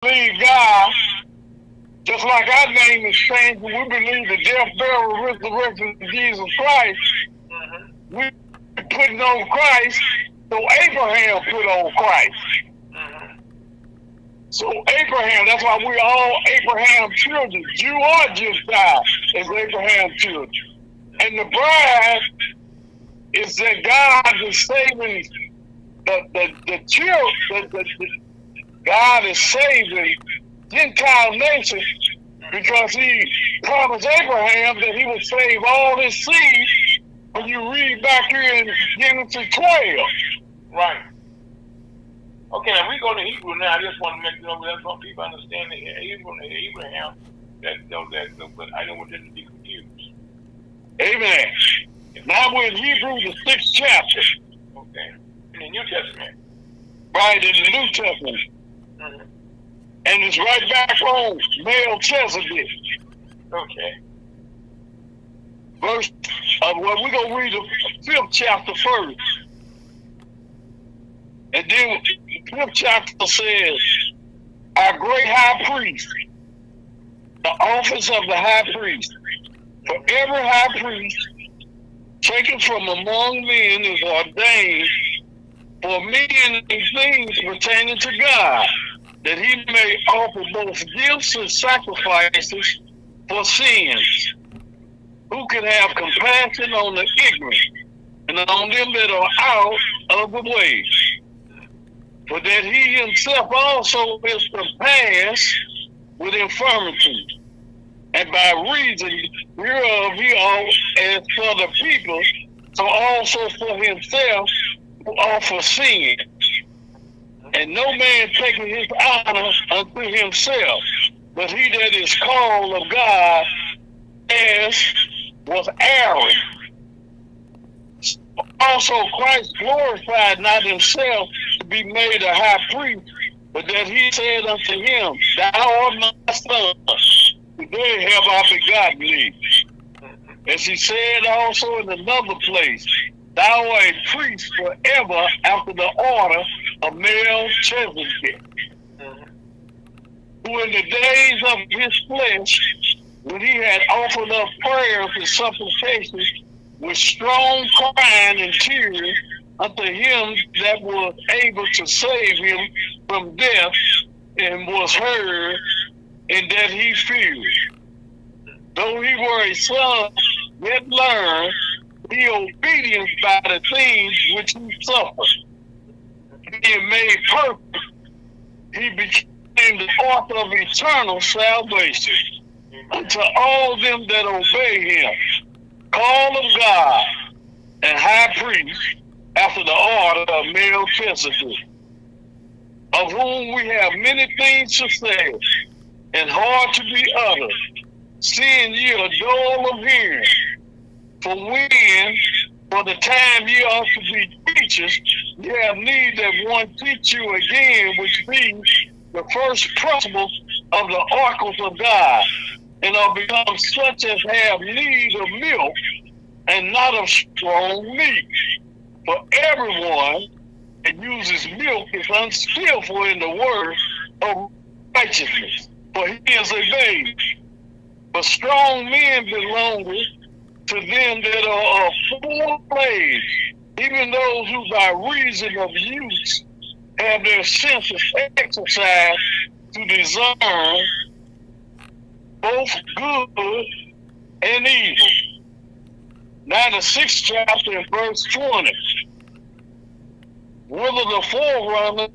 believe God, just like our name is changed, we believe the death, burial, resurrection of Jesus Christ. We putting on Christ, so Abraham put on Christ. So Abraham, that's why we're all Abraham's children. Jew or Gentile is Abraham's children. And the bride is that God is saving the children. God is saving Gentile nations because he promised Abraham that he would save all his seed. When you read back here in Genesis 12. Right. Okay, now we go to Hebrew now. I just want to make that's what people understand that Abraham, but I don't want them to be confused. Amen. Now we're in Hebrew, the 6th chapter. Okay. In the New Testament. Right, in the New Testament. And it's right back on Melchizedek. Okay. Verse, well, we're going to read the 5th chapter first. And then the 5th chapter says, our great high priest, the office of the high priest. For every high priest taken from among men is ordained for many things pertaining to God, that he may offer both gifts and sacrifices for sins, who can have compassion on the ignorant and on them that are out of the way. For that he himself also is compassed with infirmity, and by reason hereof he as for the people, so also for himself to offer sin. And no man taking his honor unto himself, but he that is called of God, as was Aaron. Also Christ glorified not himself to be made a high priest, but that he said unto him, thou art my son, today have I begotten thee. As he said also in another place, thou art a priest forever after the order of Melchizedek, who in the days of his flesh, when he had offered up prayers and supplications with strong crying and tears unto him that was able to save him from death, and was heard, and that he feared. Though he were a son, yet learned the obedience by the things which he suffered. Being made perfect, he became the author of eternal salvation unto all them that obey him, called of God, and high priest after the order of Melchizedek, of whom we have many things to say, and hard to be uttered, seeing ye are dull of hearing. For for the time ye ought to be teachers, ye have need that one teach you again, which be the first principles of the oracles of God, and are become such as have need of milk, and not of strong meat. For everyone that uses milk is unskillful in the word of righteousness, for he is a babe. But strong men belong to them that are of full age, even those who by reason of use have their senses exercised to discern both good and evil. Now the 6th chapter in verse 20. Whether the forerunner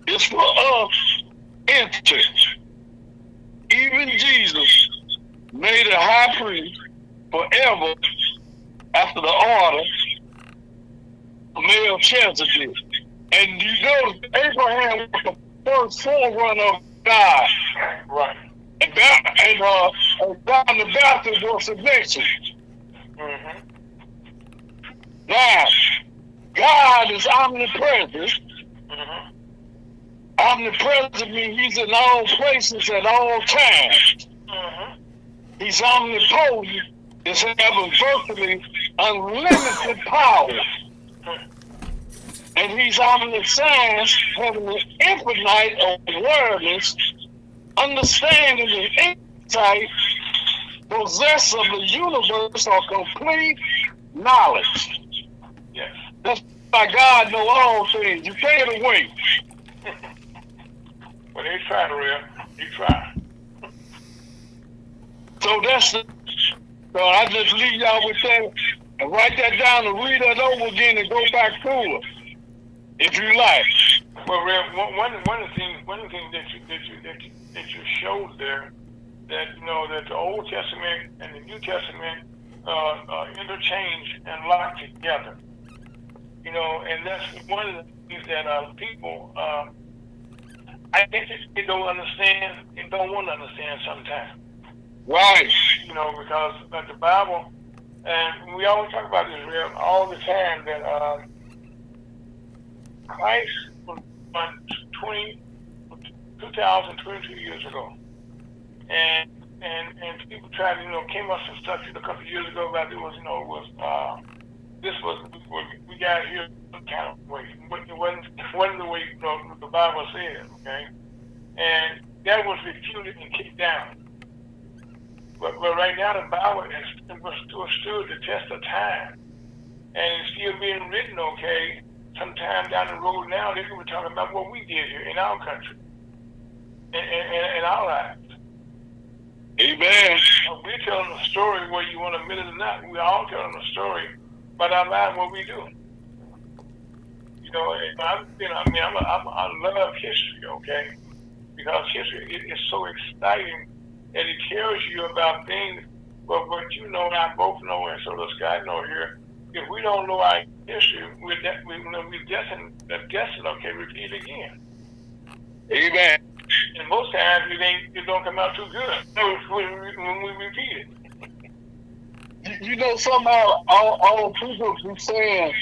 is for us enter, even Jesus made a high priest forever after the order of Melchizedek. And you know Abraham was the first forerunner of God. Right. And John the Baptist was the next one. Now, God is omnipresent. Omnipresent means he's in all places at all times. He's omnipotent, is having virtually unlimited power. And these omniscient signs having an infinite awareness, understanding, and insight, possess of the universe or complete knowledge. Yes. That's why God know all things. You can't wait. Well, they try, real. They try. So that's the. So I just leave y'all with that and write that down and read it over again and go back through it, if you like. Well, Rev, one of the things that you showed there, that that the Old Testament and the New Testament interchange and lock together. And that's one of the things that people, I think they don't understand, they don't want to understand sometimes. Right. Because the Bible, and we always talk about this, Rev, all the time, that Christ was born 2,022 years ago. And people tried to, came up some stuff a couple of years ago about we got here some kind of way. It wasn't the way the Bible said, okay? And that was refuted and kicked down. But right now the Bible has stood the test of time. And it's still being written, okay? Sometime down the road now, they're going to be talking about what we did here in our country. In our lives. Amen. We're telling a story, whether you want to admit it or not. We're all telling a story about our lives, what we do. I love history, okay? Because history is so exciting that it tells you about things, but I both know, and so does God know here. If we don't know our history, we're destined, okay, repeat again. Amen. And most times it don't come out too good when we repeat it. Somehow all people be saying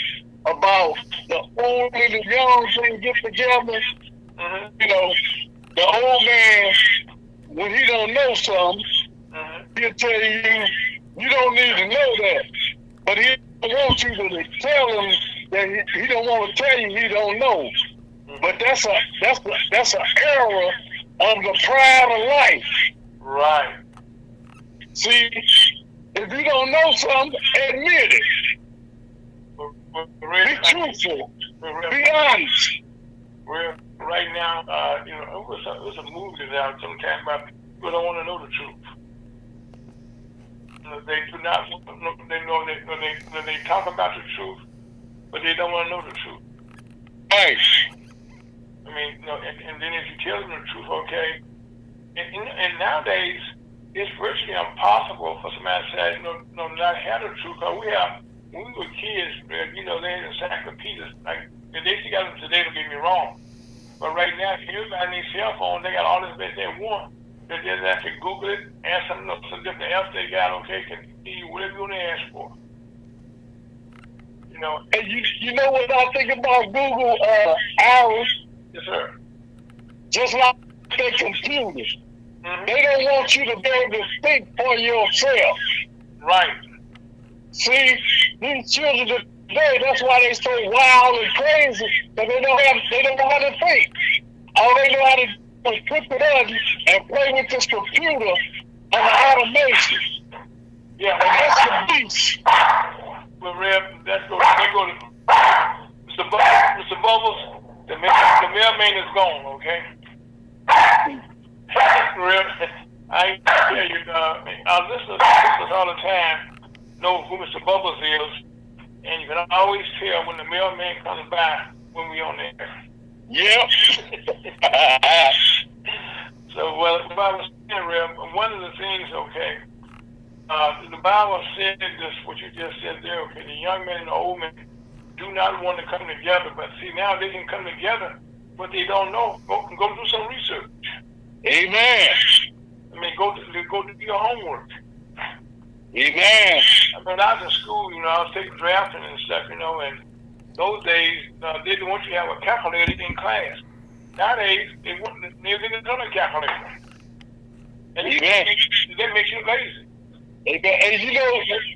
about the old and the young thing get together. Mm-hmm. The old man, when he don't know something, he'll tell you, you don't need to know that. But he don't want you to tell him that he don't want to tell you he don't know. But that's an error of the pride of life. Right. See, if you don't know something, admit it. Be truthful. Be honest. Right now, it was a movie that's out sometime about people don't want to know the truth. They do not. They know that they talk about the truth, but they don't want to know the truth. Right. I mean, and then if you tell them the truth, okay. And nowadays, it's virtually impossible for somebody to say, not have the truth. Because when we were kids, they had encyclopedias. Like, they still got them today, don't get me wrong. But right now, everybody needs cell phone. They got all this bit they want. They just have to Google it, ask some different apps they got, okay, can give you whatever you want to ask for. And you know what I think about Google hours? Yes, sir. Just like their computers. Mm-hmm. They don't want you to be able to think for yourself. Right. See, these children today, that's why they so wild and crazy, because they don't know how to think. All they know how to do is put it on and play with this computer and the automation. Yeah. And that's the beast. Well, Rev, they go to Mr. Bubbles. The mailman is gone, okay? Rev, I tell you, our listeners all the time know who Mr. Bubbles is, and you can always tell when the mailman comes by when we're on there. Yep. So, well, the Bible said, Rev, one of the things, okay, the Bible said this, what you just said there, okay, the young man and the old man do not want to come together, but see, now they can come together, but they don't know. Go do some research. Amen. I mean, go do your homework. Amen. I mean, I was in school, I was taking drafting and stuff, and those days, they didn't want you to have a calculator in class. Nowadays, they didn't know a calculator. And that makes you lazy.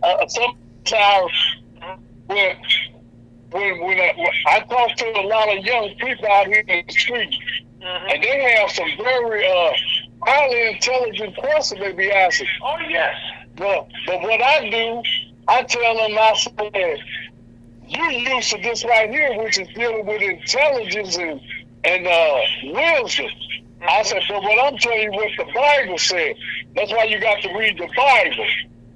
And sometimes when when I talk to a lot of young people out here in the street, and they have some very highly intelligent questions they be asking. Oh yes. But what I do, I tell them, I said, you used to this right here, which is dealing with intelligence and wisdom. I said, but what I'm telling you, what the Bible said. That's why you got to read the Bible.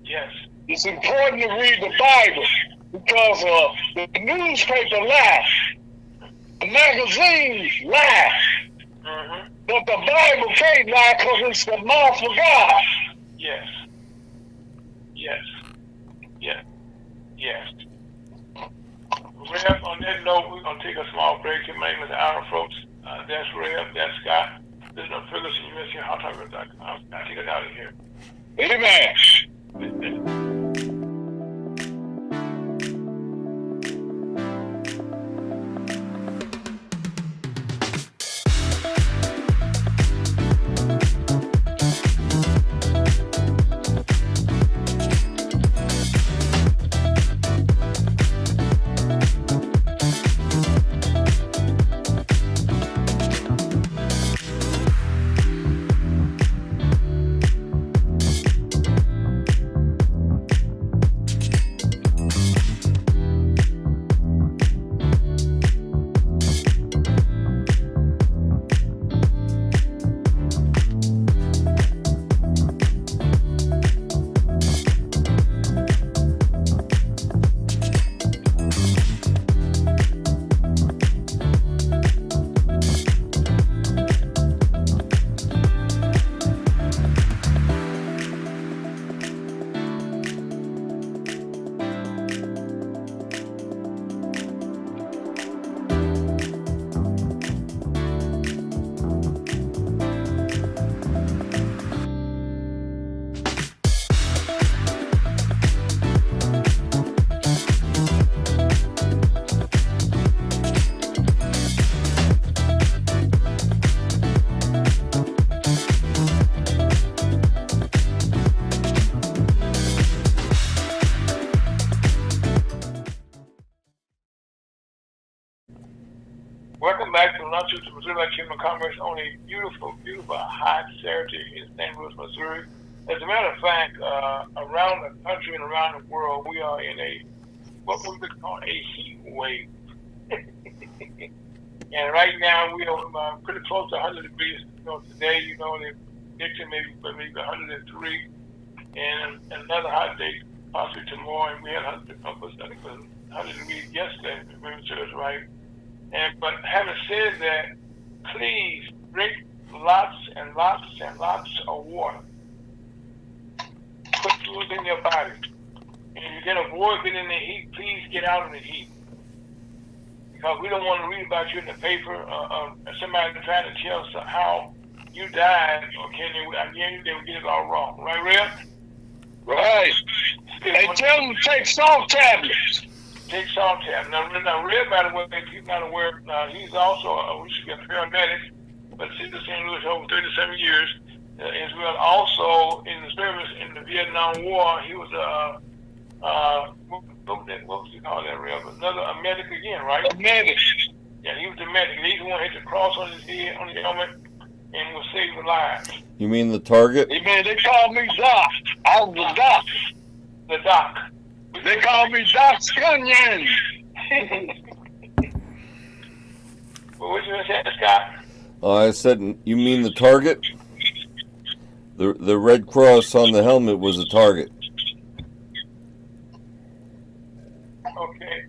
Yes. It's important to read the Bible because the newspaper lie, the magazines lie, but the Bible can't lie because it's the mouth of God. Yes. Yes. Yes. Yes. Reb, on that note, we're going to take a small break. Your name is Aaron, folks. That's Reb, that's Scott. This is no Ferguson, USC Hot.com. I'll take it out of here. Amen. Welcome back to Lunch with the Missouri Chamber of Commerce on a beautiful, beautiful hot Saturday in St. Louis, Missouri. As a matter of fact, around the country and around the world, we are in what we could call a heat wave. And right now, we are pretty close to 100 degrees. Today, they predicted maybe 103, and another hot day possibly tomorrow. And we had 100 degrees yesterday, if memory serves right. But having said that, please drink lots and lots and lots of water. Put fluids in your body. And if you can avoid being in the heat, please get out of the heat. Because we don't want to read about you in the paper somebody trying to tell us how you died, okay? Again, they will get it all wrong. Right, Reb? Right. They tell them to take salt tablets. Take salt tablets. Now, Red, by the way, if you're not aware, he's also a paramedic, but he's in St. Louis over 37 years, as well. Also in the service in the Vietnam War, he was what was he called that, Red? A medic again, right? A medic. Yeah, he was the medic. He's the one who hit the cross on his head, on the helmet, and was saving lives. You mean the target? They call me Doc. I was the Doc. The Doc. They call me Doc Scunyon. Well, what you say, Scott? I said, you mean the target? The red cross on the helmet was a target. Okay.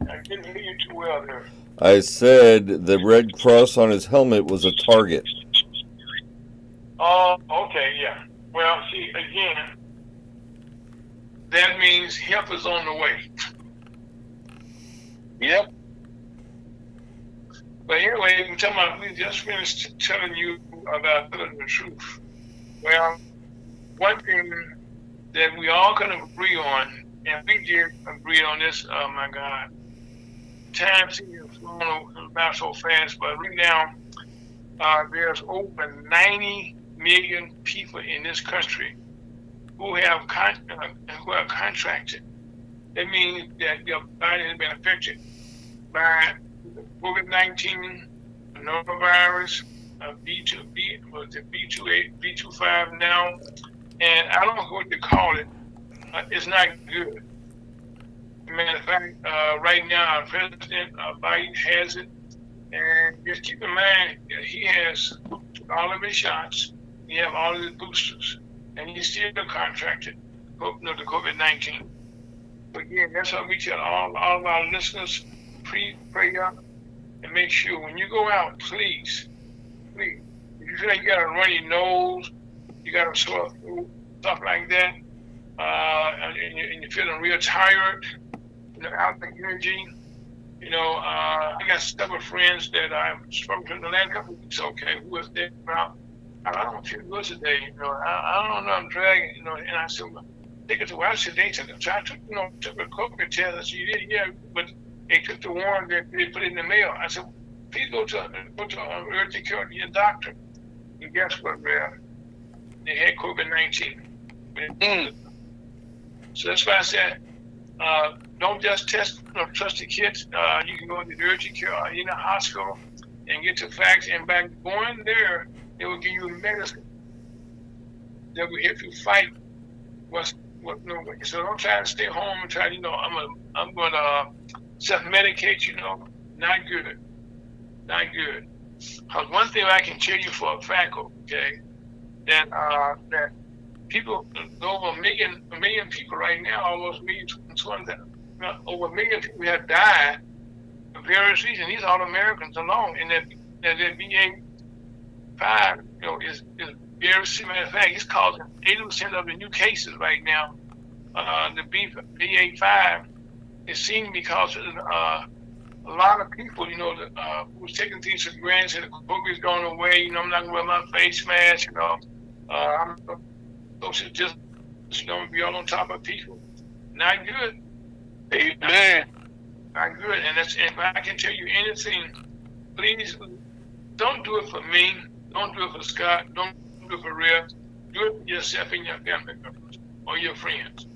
I didn't hear you too well there. I said the red cross on his helmet was a target. Oh, okay, yeah. Well, see, again, that means help is on the way. Yep. But anyway, we just finished telling you about telling the truth. Well, one thing that we all can agree on, and we did agree on this, oh my God, time seems to have flown about so fast, but right now, there's over 90 million people in this country who are contracted that means that your body has been affected by COVID-19, coronavirus, B25 now, and I don't know what to call it. It's not good. Matter of fact, right now, our president, Biden, has it. And just keep in mind, he has all of his shots, he have all of his boosters, and he's still contracted the COVID-19. But again, that's why we tell all of our listeners, pray up, and make sure when you go out, please, if you feel like you got a runny nose, you got a sore throat, stuff like that, and you're feeling real tired, out of energy. I got several friends that I've spoken to the last couple of weeks, okay, who was there about, I don't feel good today, I don't know, I'm dragging, and I said, well, take it to where I said, they took, so I took, took a COVID test. I said, you did, yeah, but they took the one that they put in the mail. I said, please go to urgent care to your doctor. And guess what, man? They had COVID-19. So that's why I said, don't just trust the kids. You can go to the urgent care or in the hospital and get the facts. And by going there, they will give you medicine that will help you fight so don't try to stay home and try. I'm gonna self-medicate. Not good. Because one thing I can tell you for a fact, okay, that people, over a million people right now, almost 1,200,000, over 1 million people have died for various reasons. These are all Americans alone, and that BA5, is very similar. Matter of fact, it's causing 80% of the new cases right now. The BA5 is seen because a lot of people, who was taking things for granted, said the COVID's going away. I'm not going to wear my face mask. I'm social distance. Be all on top of people. Not good. Amen. Not good. And if I can tell you anything, please don't do it for me. Don't do it for Scott. Don't do it for Rev. Do it for yourself and your family members or your friends.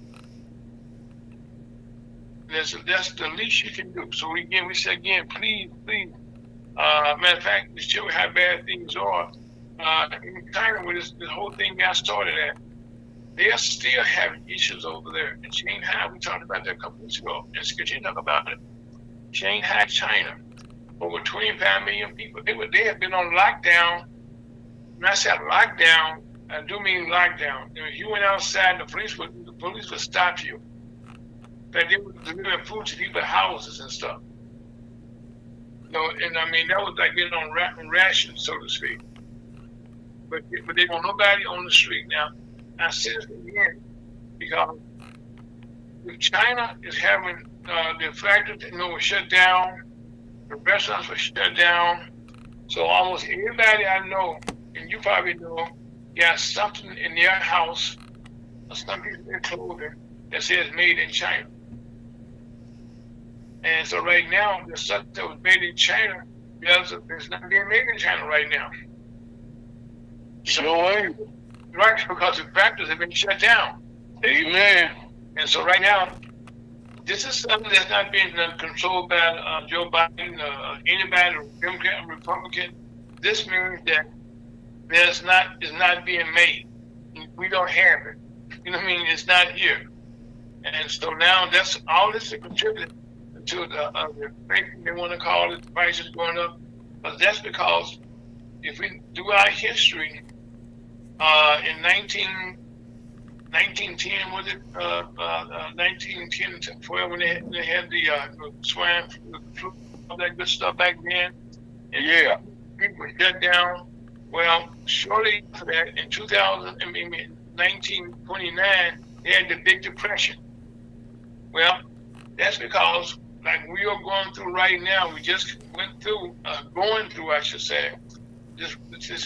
That's the least you can do. So we say again, please. Matter of fact, to show you how bad things are. In China, where this whole thing got started at, they are still having issues over there. In Shanghai, we talked about that a couple weeks ago. Let's continue to talk about it. Shanghai, China, over 25 million people. They have been on lockdown. When I said lockdown, I do mean lockdown. If you went outside, the police would stop you. But they were delivering food to people's houses and stuff. And I mean, that was like being on rations, so to speak. But they don't nobody on the street now. I said this again, because if China is having the factories, were shut down, the restaurants were shut down, so almost everybody I know, and you probably know, got something in their house or something in their clothing that says made in China. And so right now, the stuff that was made in China, it's not being made in China right now. Sure. Right, because the factories have been shut down. Amen. And so right now, this is something that's not being controlled by Joe Biden, anybody, Democrat or Republican. This means that it's not being made. We don't have it. It's not here. And so now that's all this is contributing to the thing they want to call it, the prices going up. But that's because if we do our history, in 1910, was it 1910 to 12 when they had the swine flu, all that good stuff back then? And yeah, people were shut down. Well, shortly after that, in 1929, they had the Big Depression. Well, that's because, like we are going through right now, we just went through, I should say, this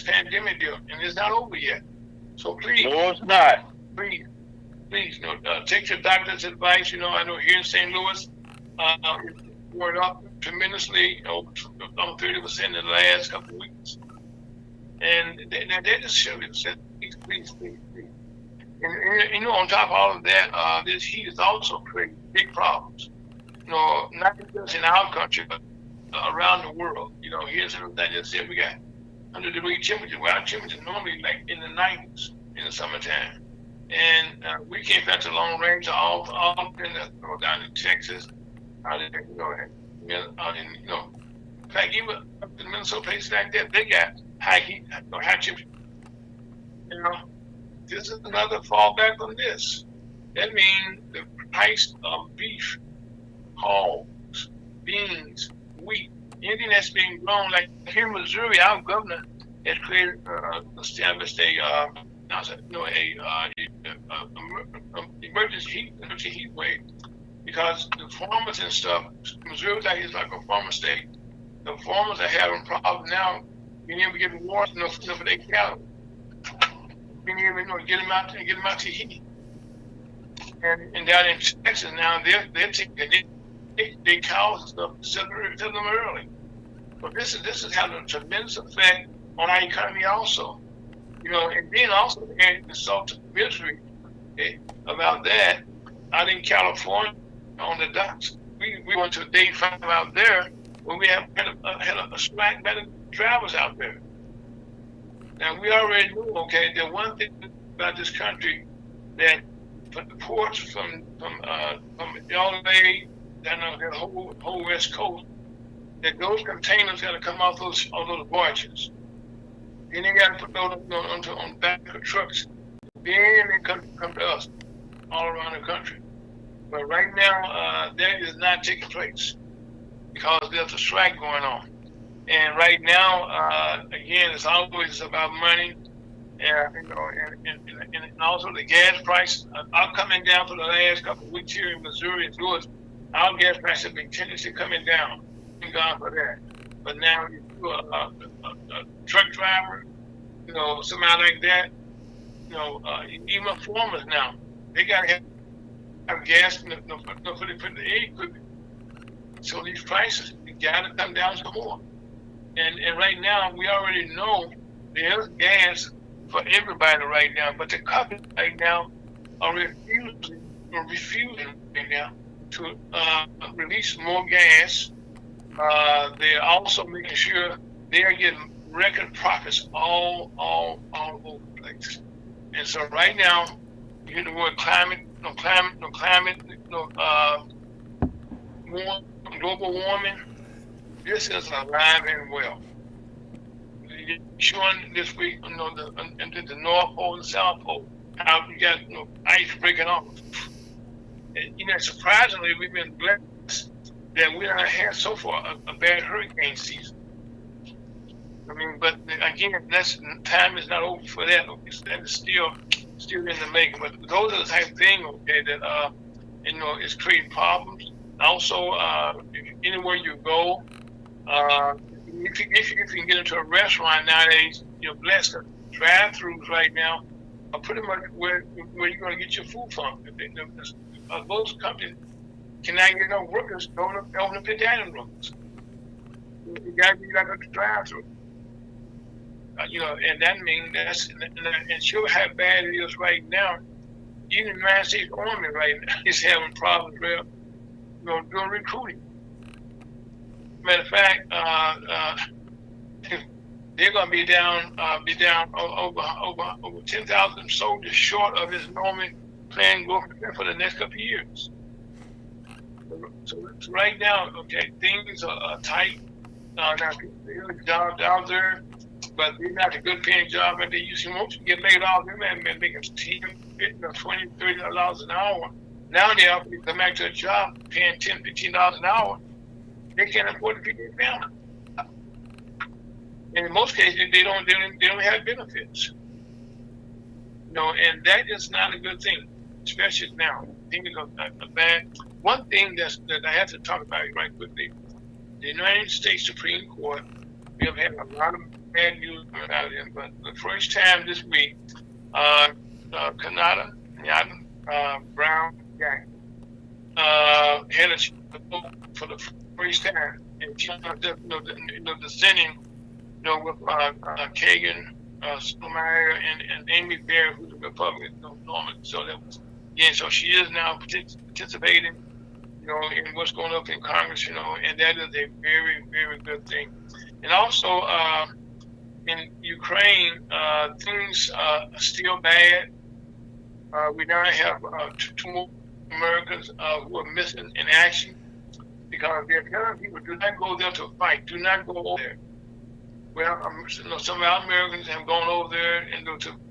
pandemic deal, and it's not over yet. So please, no, it's not. Please, take your doctor's advice. I know here in St. Louis, it's going up tremendously, almost 30% in the last couple of weeks. And they just show it. Please. And on top of all of that, this heat is also crazy. big problems. Not just in our country, but around the world. Here's what I just said. We got 100-degree temperature. Well, our temperature normally like in the 90s in the summertime. And we came back to Long Range, all down in Texas, out in, in fact, even up in Minnesota, places like that, they got high heat, high temperature. This is another fallback on this. That means the price of beef, hogs, beans, wheat, anything that's being grown, like here in Missouri, our governor has created, established emergency heat wave, because the farmers and stuff, Missouri is like a farmer state. The farmers are having problems now being able to get water for their cattle, being able to get them out to heat. And down in Texas now, they're taking their cows and stuff, sell them early. But this is having a tremendous effect on our economy also. And then also adding insult to misery about that, out in California on the docks. We went to day 5 out there when we had a strike by the drivers out there. Now we already knew, that one thing about this country, that from the ports from LA down the whole West Coast, that those containers got to come off those barges. Then they got to put those on the back of trucks. Then they come to us all around the country. But right now, that is not taking place because there's a strike going on. And right now, again, it's always about money, and also the gas prices are coming down for the last couple of weeks here in Missouri and Georgia. Our gas prices have been tendency coming down. Thank God for that. But now, if you're a truck driver, somebody like that, even farmers now, they got to have gas for the egg equipment. So these prices got to come down some more. And right now, we already know there's gas for everybody right now, but the companies right now are refusing right now to release more gas. They're also making sure they are getting record profits all over the place. And so right now, you hear the word global warming. This is alive and well. Showing this week, the North Pole and the South Pole, how you got ice breaking off. And, surprisingly, we've been blessed that we don't have so far a bad hurricane season. But again, time is not over for that. That is still in the making. But those are the type of things, that it's creating problems. Also, anywhere you go, if you can get into a restaurant nowadays, you're blessed. Drive-throughs right now are pretty much where you're going to get your food from. Most companies cannot get no workers to open up their dining rooms. You got to be like a drive-through. And that means and sure how bad it is right now. Even the United States Army right now is having problems with doing recruiting. Matter of fact, they're going to be down over 10,000 soldiers short of his normal planned growth for the next couple of years. So right now, things are tight. Now there are jobs out there, but they're not a good paying job, and they usually most get laid off. They may be making $10, $20, $30 an hour. Now they have to come back to a job paying $10, $15 an hour. They can't afford to feed their family. And in most cases, they don't have benefits. And that is not a good thing, especially now. Things are bad. One thing that I have to talk about right quickly: the United States Supreme Court. We have had a lot of bad news coming out of them, but the first time this week, Kanata Brown had a vote for the first time, and she dissenting, with Kagan, Sotomayor, and Amy Barrett, who's a Republican, Norman. So that was so she is now participating in what's going up in Congress, and that is a very, very good thing. And also, in Ukraine, things are still bad. We now have two more Americans who are missing in action because they're telling people, do not go there to fight. Do not go over there. Well, some of our Americans have gone over there and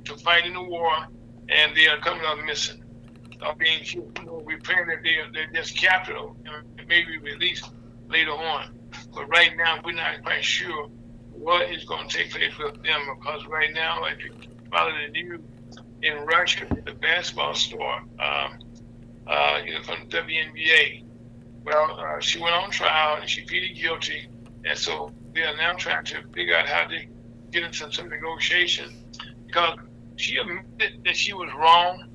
to fight in the war, and they are coming up missing. Being killed. We're praying that they're just captured and maybe released later on. But right now, we're not quite sure what is going to take place with them because right now, if you follow the news in Russia, the basketball star, from WNBA, well, she went on trial and she pleaded guilty, and so they are now trying to figure out how to get into some negotiation because she admitted that she was wrong.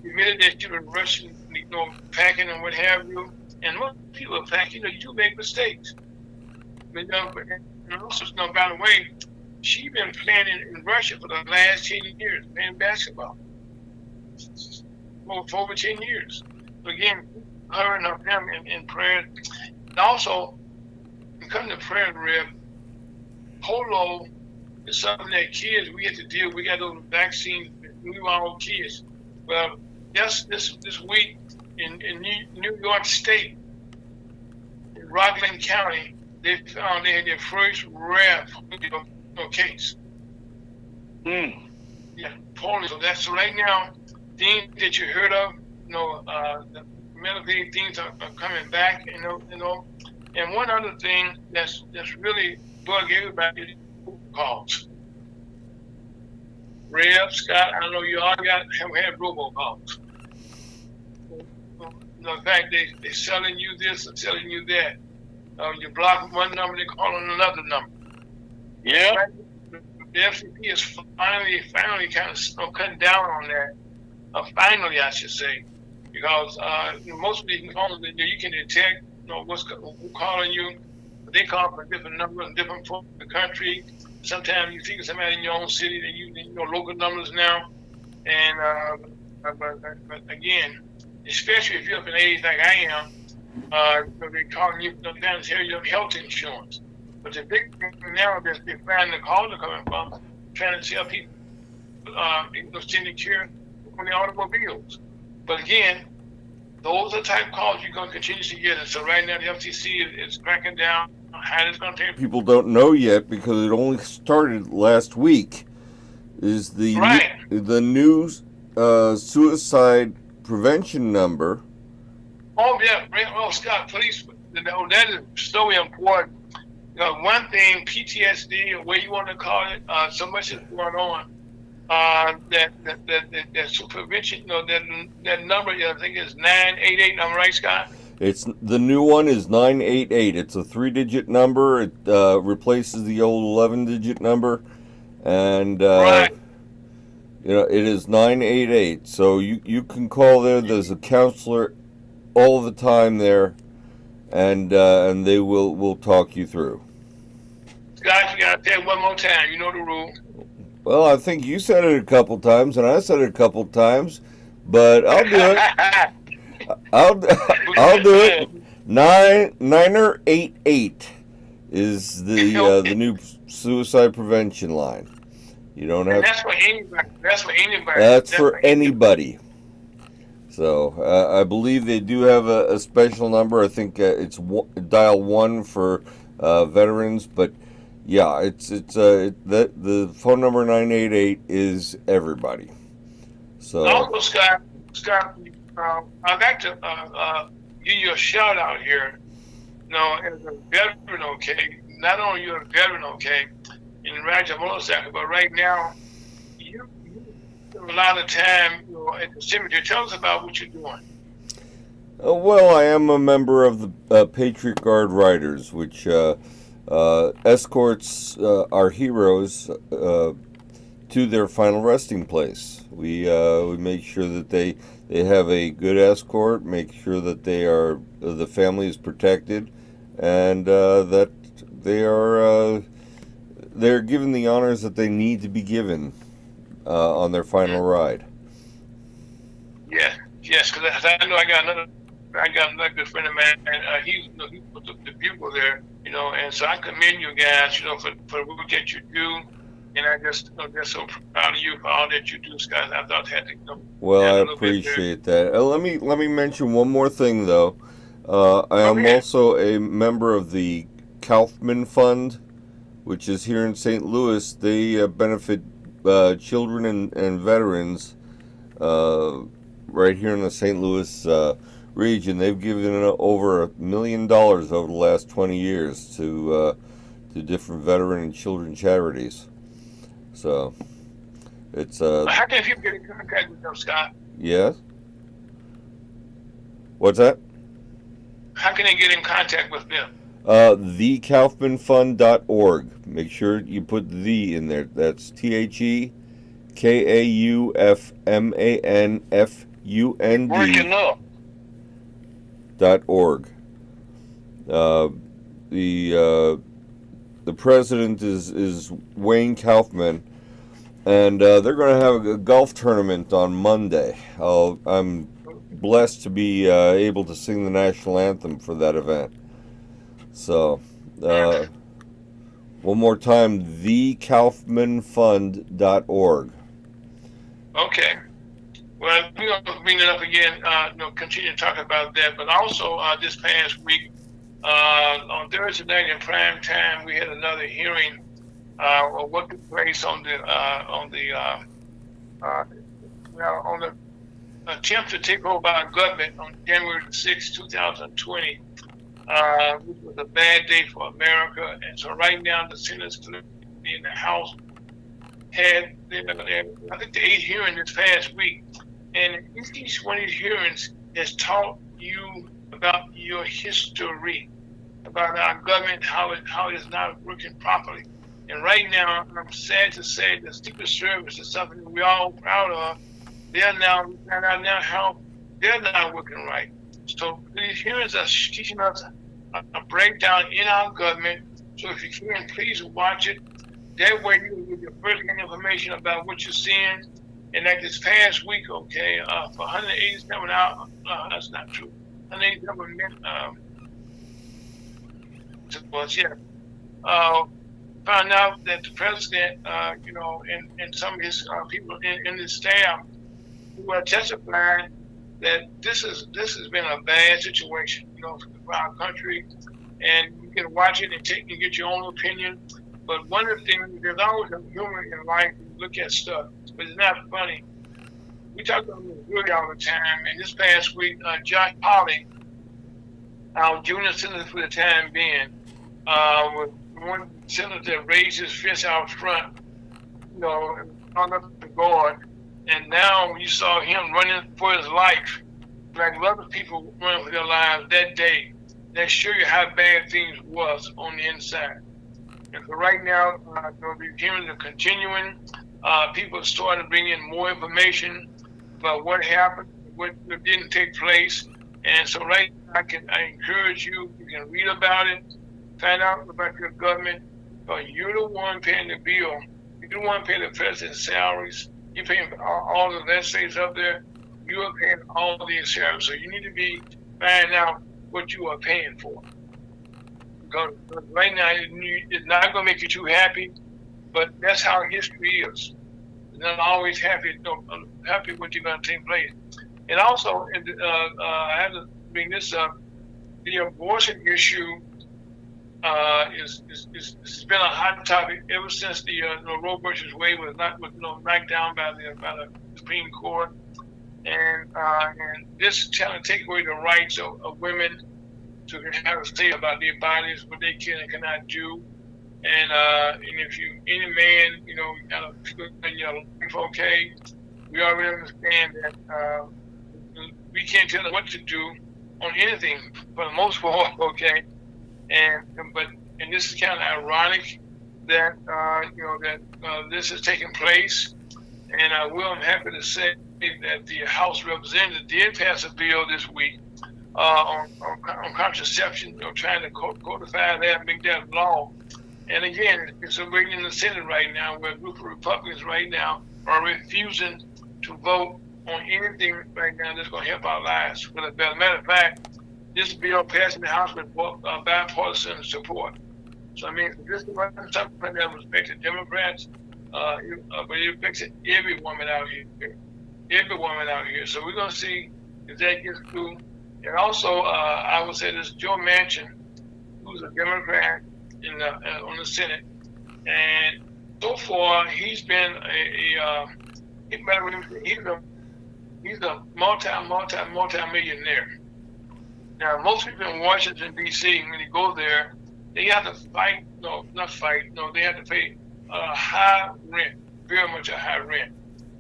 Admitted that she was rushing, packing and what have you. And most people are packing, you do make mistakes. But also, by the way, she's been playing in Russia for the last 10 years, playing basketball. For over 10 years. So again, her and her family in prayer. And also, come to prayer, Reb, polio is something that kids, we have to deal with. We got those vaccines, we want all kids. Well, just this week in New York State, in Rockland County, they found they had their first rare case. Yeah, polio. So right now, things that you heard of, the medical things are coming back, And one other thing that's really bug everybody is calls. Reb, Scott, I know you all have had robocalls. In fact, they're selling you this and selling you that. You block one number, they call on another number. Yeah. The FCC is finally kind of cutting down on that. Finally, I should say, because most of these calls you can detect, who's calling you. They call from different numbers and different parts of the country. Sometimes you think of somebody in your own city that you local numbers now. And but again, especially if you're up in age like I am, they're calling you sometimes here your health insurance. But the big thing now is they're finding the calls are coming from trying to tell people sending care on the automobiles. But again, those are the type of calls you're going to continue to get. And so right now the FTC is cracking down on how it's going to take. People don't know yet because it only started last week. Is the new suicide prevention number? Oh yeah, well Scott, please. That is so important. One thing, PTSD, or what you want to call it, so much is going on. That prevention, that number, I think is 988. I'm right, Scott. It's the new one is 988. It's a 3-digit number. It replaces the old 11-digit number, and it is 988. So you can call there. There's a counselor all the time there, and they will talk you through. Scott, you gotta say it one more time. You know the rule. Well, I think you said it a couple times, and I said it a couple times, but I'll do it. I'll do it. 988 is the new suicide prevention line. You don't have. And that's for anybody. That's for anybody. So I believe they do have a special number. I think it's dial 1 for veterans, but. Yeah, it's the phone number 988 is everybody. So also, Scott, I'd like to give you a shout out here. As a veteran, okay. Not only you're a veteran, okay, in riding a motorcycle, but right now you spend a lot of time at the cemetery. Tell us about what you're doing. Well, I am a member of the Patriot Guard Riders, which. Escorts our heroes to their final resting place. We make sure that they have a good escort, make sure that the family is protected, and that they're given the honors that they need to be given on their final ride. Yes, because I know I got another I got another good friend of mine, and he put the bugle there, and so I commend you guys, for the work that you do, and I just, just so proud of you for all that you do, Scott. I thought I had to, Well, add I a little bit there. appreciate that. Let me mention one more thing, though. I am Okay. also a member of the Kaufman Fund, which is here in St. Louis. They benefit children and veterans right here in the St. Louis region. They've given over $1 million over the last 20 years to different veteran and children charities. So it's How can people get in contact with them, Scott? yes. What's that? How can they get in contact with them? TheKaufmanFund.org. Make sure you put the in there. That's TheKaufmanFund. Breaking up. .org. The president is Wayne Kaufman, and they're going to have a golf tournament on Monday. I'm blessed to be able to sing the national anthem for that event. So, one more time, TheKaufmanFund.org. Okay. Well, we're going to bring it up again, continue to talk about that. But also, this past week, on Thursday night in prime time, we had another hearing of what took place on the attempt to take over our government on January 6, 2020. Which was a bad day for America. And so right now, the Senate in the House had, I think, the 8th hearing this past week. And each one of these hearings has taught you about your history, about our government, how it is not working properly. And right now, I'm sad to say the Secret Service is something that we're all proud of. We find out now how they're not working right. So these hearings are teaching us a breakdown in our government. So if you can, please watch it. That way you can get your first-hand information about what you're seeing. And like this past week, okay, for 187 hours, that's not true. 187 minutes, found out that the president, and some of his people in his staff who are testifying that this has been a bad situation, for our country, and you can watch it and get your own opinion. But one of the things, there's always a humor in life when you look at stuff, but it's not funny. We talk about Missouri all the time, and this past week, Josh Hawley, our junior senator for the time being, was one senator that raised his fist out front, on up the guard. And now when you saw him running for his life, like other people running for their lives that day, that show you how bad things was on the inside. And so right now, the hearings are continuing. People are starting to bring in more information about what happened, what didn't take place. And so right now, I encourage you can read about it, find out about your government, but you're the one paying the bill. You're the one paying the president's salaries. You're paying all the legislators up there. You are paying all the salaries. So you need to be finding out what you are paying for. Because right now, it's not going to make you too happy, but that's how history is. It's not always happy what you're going to take place. And also, I have to bring this up, the abortion issue has been a hot topic ever since the Roe versus Wade was knocked down by the Supreme Court, and this trying to take away the rights of women to have a say about their bodies, what they can and cannot do, and if you any man, kind of in your life, okay, we already understand that we can't tell them what to do on anything for the most part, okay. But this is kind of ironic that this is taking place, and I'm happy to say that the House Representatives did pass a bill this week on contraception, trying to codify that and make that law. And again, it's waiting in the Senate right now, where a group of Republicans right now are refusing to vote on anything right now that's going to help our lives. For the matter of fact, this bill passed in the House with bipartisan support. So I mean, this wasn't something that was affected Democrats, but it affected every woman out here. Every woman out here. So we're going to see if that gets through. And also, I would say this Joe Manchin, who's a Democrat on the Senate, and so far he's been he's a multi-millionaire. Now, most people in Washington, D.C., when they go there, they have to fight, they have to pay a high rent, very much a high rent.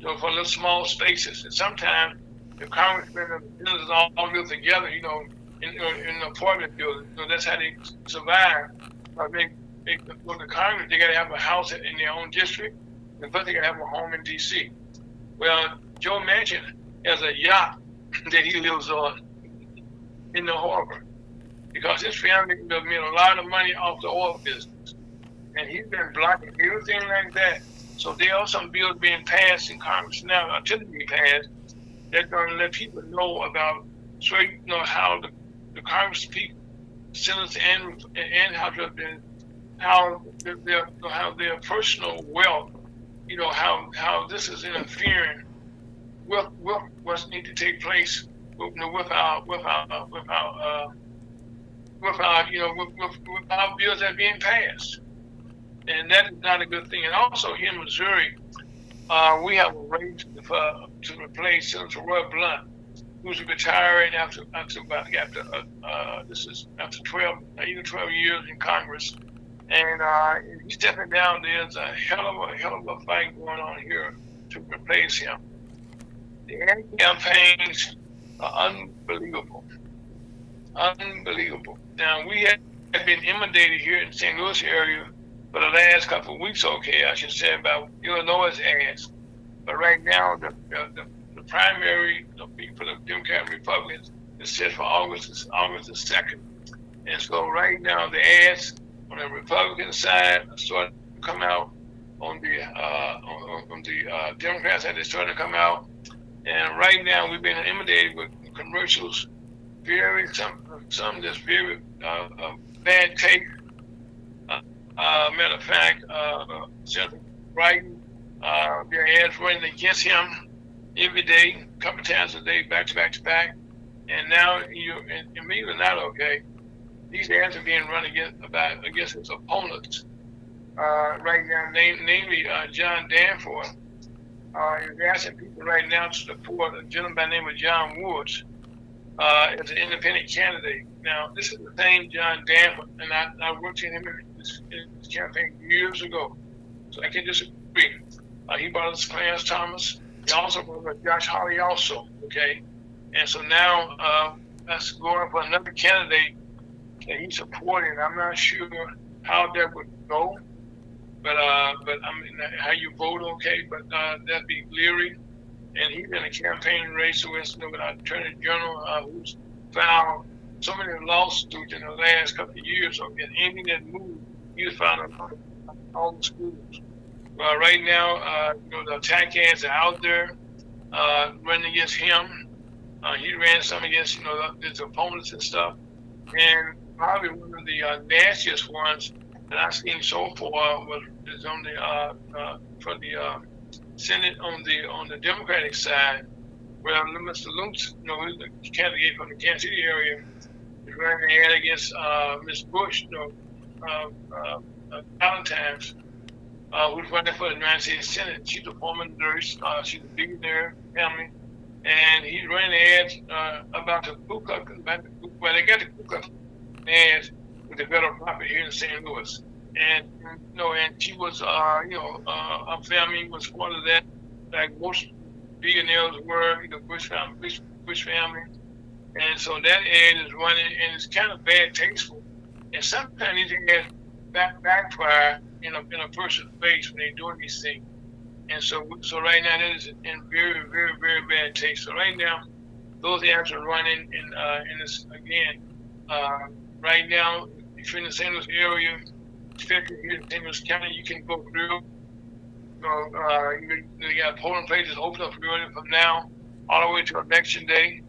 So for little small spaces. And sometimes the congressmen and the senators all live together, in an apartment building. So that's how they survive. I mean, they go to Congress, they got to have a house in their own district, and plus they got to have a home in D.C. Well, Joe Manchin has a yacht that he lives on in the harbor because his family made a lot of money off the oil business. And he's been blocking everything like that. So there are some bills being passed in Congress now, until they be passed, that's going to let people know about how the Congress people, senators and House representatives, how their personal wealth, how this is interfering with what's need to take place with our bills that are being passed, and that is not a good thing. And also here in Missouri, we have a race to replace Senator Roy Blunt, who's retiring after 12 years in Congress, and he's stepping down. There's a hell of a fight going on here to replace him. The ad campaigns are unbelievable. Now, we have been inundated here in the St. Louis area for the last couple of weeks, I should say, about Illinois' ads. But right now, the primary for the Democrat and Republicans is set for August the 2nd. And so right now, the ads on the Republican side are starting to come out. On the Democrat side, they're starting to come out. And right now, we've been inundated with commercials, some that's very bad taste. Matter of fact, Senator Biden, their ads running against him every day, a couple times a day, back to back. And now, and believe it or not, these ads are being run against his opponents. Right now, namely John Danforth, is asking people right now to support a gentleman by the name of John Woods as an independent candidate. Now, this is the same John Danforth, and I worked with him in his campaign years ago, so I can disagree. He brought us Clarence Thomas. He also brought us Josh Hawley also, And so now that's going for another candidate that he's supporting. I'm not sure how that would go. But I mean, how you vote, but that'd be Leary, and he's in a campaign race with our Attorney General, who's filed so many lawsuits in the last couple of years. Anything that moved, he's filed on all the schools. Right now, the attack ads are out there running against him. He ran some against his opponents and stuff, and probably one of the nastiest ones that I've seen so far is on the for the Senate on the Democratic side, where Mr. Lutz, who's the candidate from the Kansas City area, is running an ad against Ms. Bush, Valentine's, who's running for the United States Senate. She's a former nurse. She's a billionaire family, and he's running ads about the Ku Klux. Well, they got the Ku Klux ads with the federal property here in St. Louis, and and she was, her family was part of that, like most billionaires were, Bush family, and so that ad is running, and it's kind of bad tasteful, and sometimes these ads backfire in a person's face when they're doing these things, and so right now that is in very, very, very bad taste. So right now, those ads are running, in this again. Right now, if you're in the St. Louis area, especially here in St. Louis County, you can vote real. You got polling places open up early from now. all the way to election day.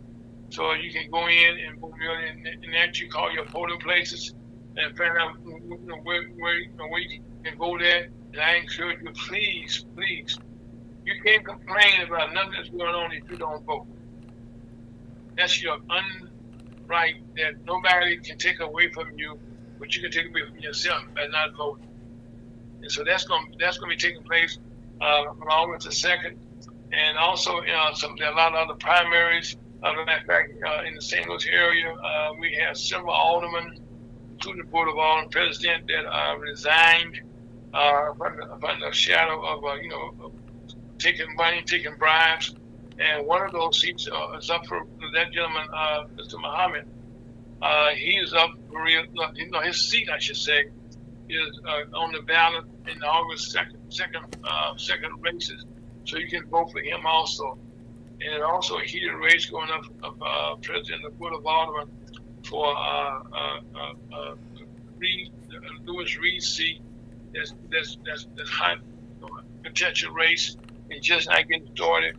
So you can go in and that you call your polling places and find out where you can go there. And I encourage you, please, you can't complain about nothing that's going on if you don't vote. That's your right that nobody can take away from you, but you can take away from yourself by not voting. And so that's going to be taking place on August the 2nd, and also there are a lot of other primaries. Matter of fact, in the St. Louis area, we have several aldermen, including the Board of Aldermen president, that resigned from the shadow of taking money, taking bribes. And one of those seats is up for that gentleman, Mr. Muhammad. He is up for his seat, I should say, is on the ballot in the August second races. So you can vote for him also. And also a heated race going up of President of the Board of Aldermen for Lewis Reed's seat. That's hot, contentious race, and just not getting started.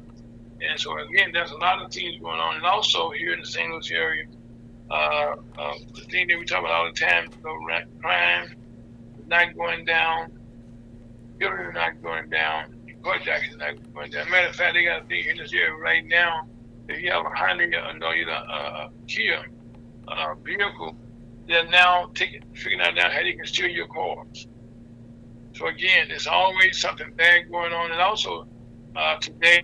And so again, there's a lot of things going on. And also here in the St. Louis area, the thing that we talk about all the time, crime is not going down, children are not going down, carjacking is not going down. Matter of fact, they got a thing in this area right now. If you have a Hyundai, Kia vehicle, they're now figuring out now how they can steal your cars. So again, there's always something bad going on. And also today,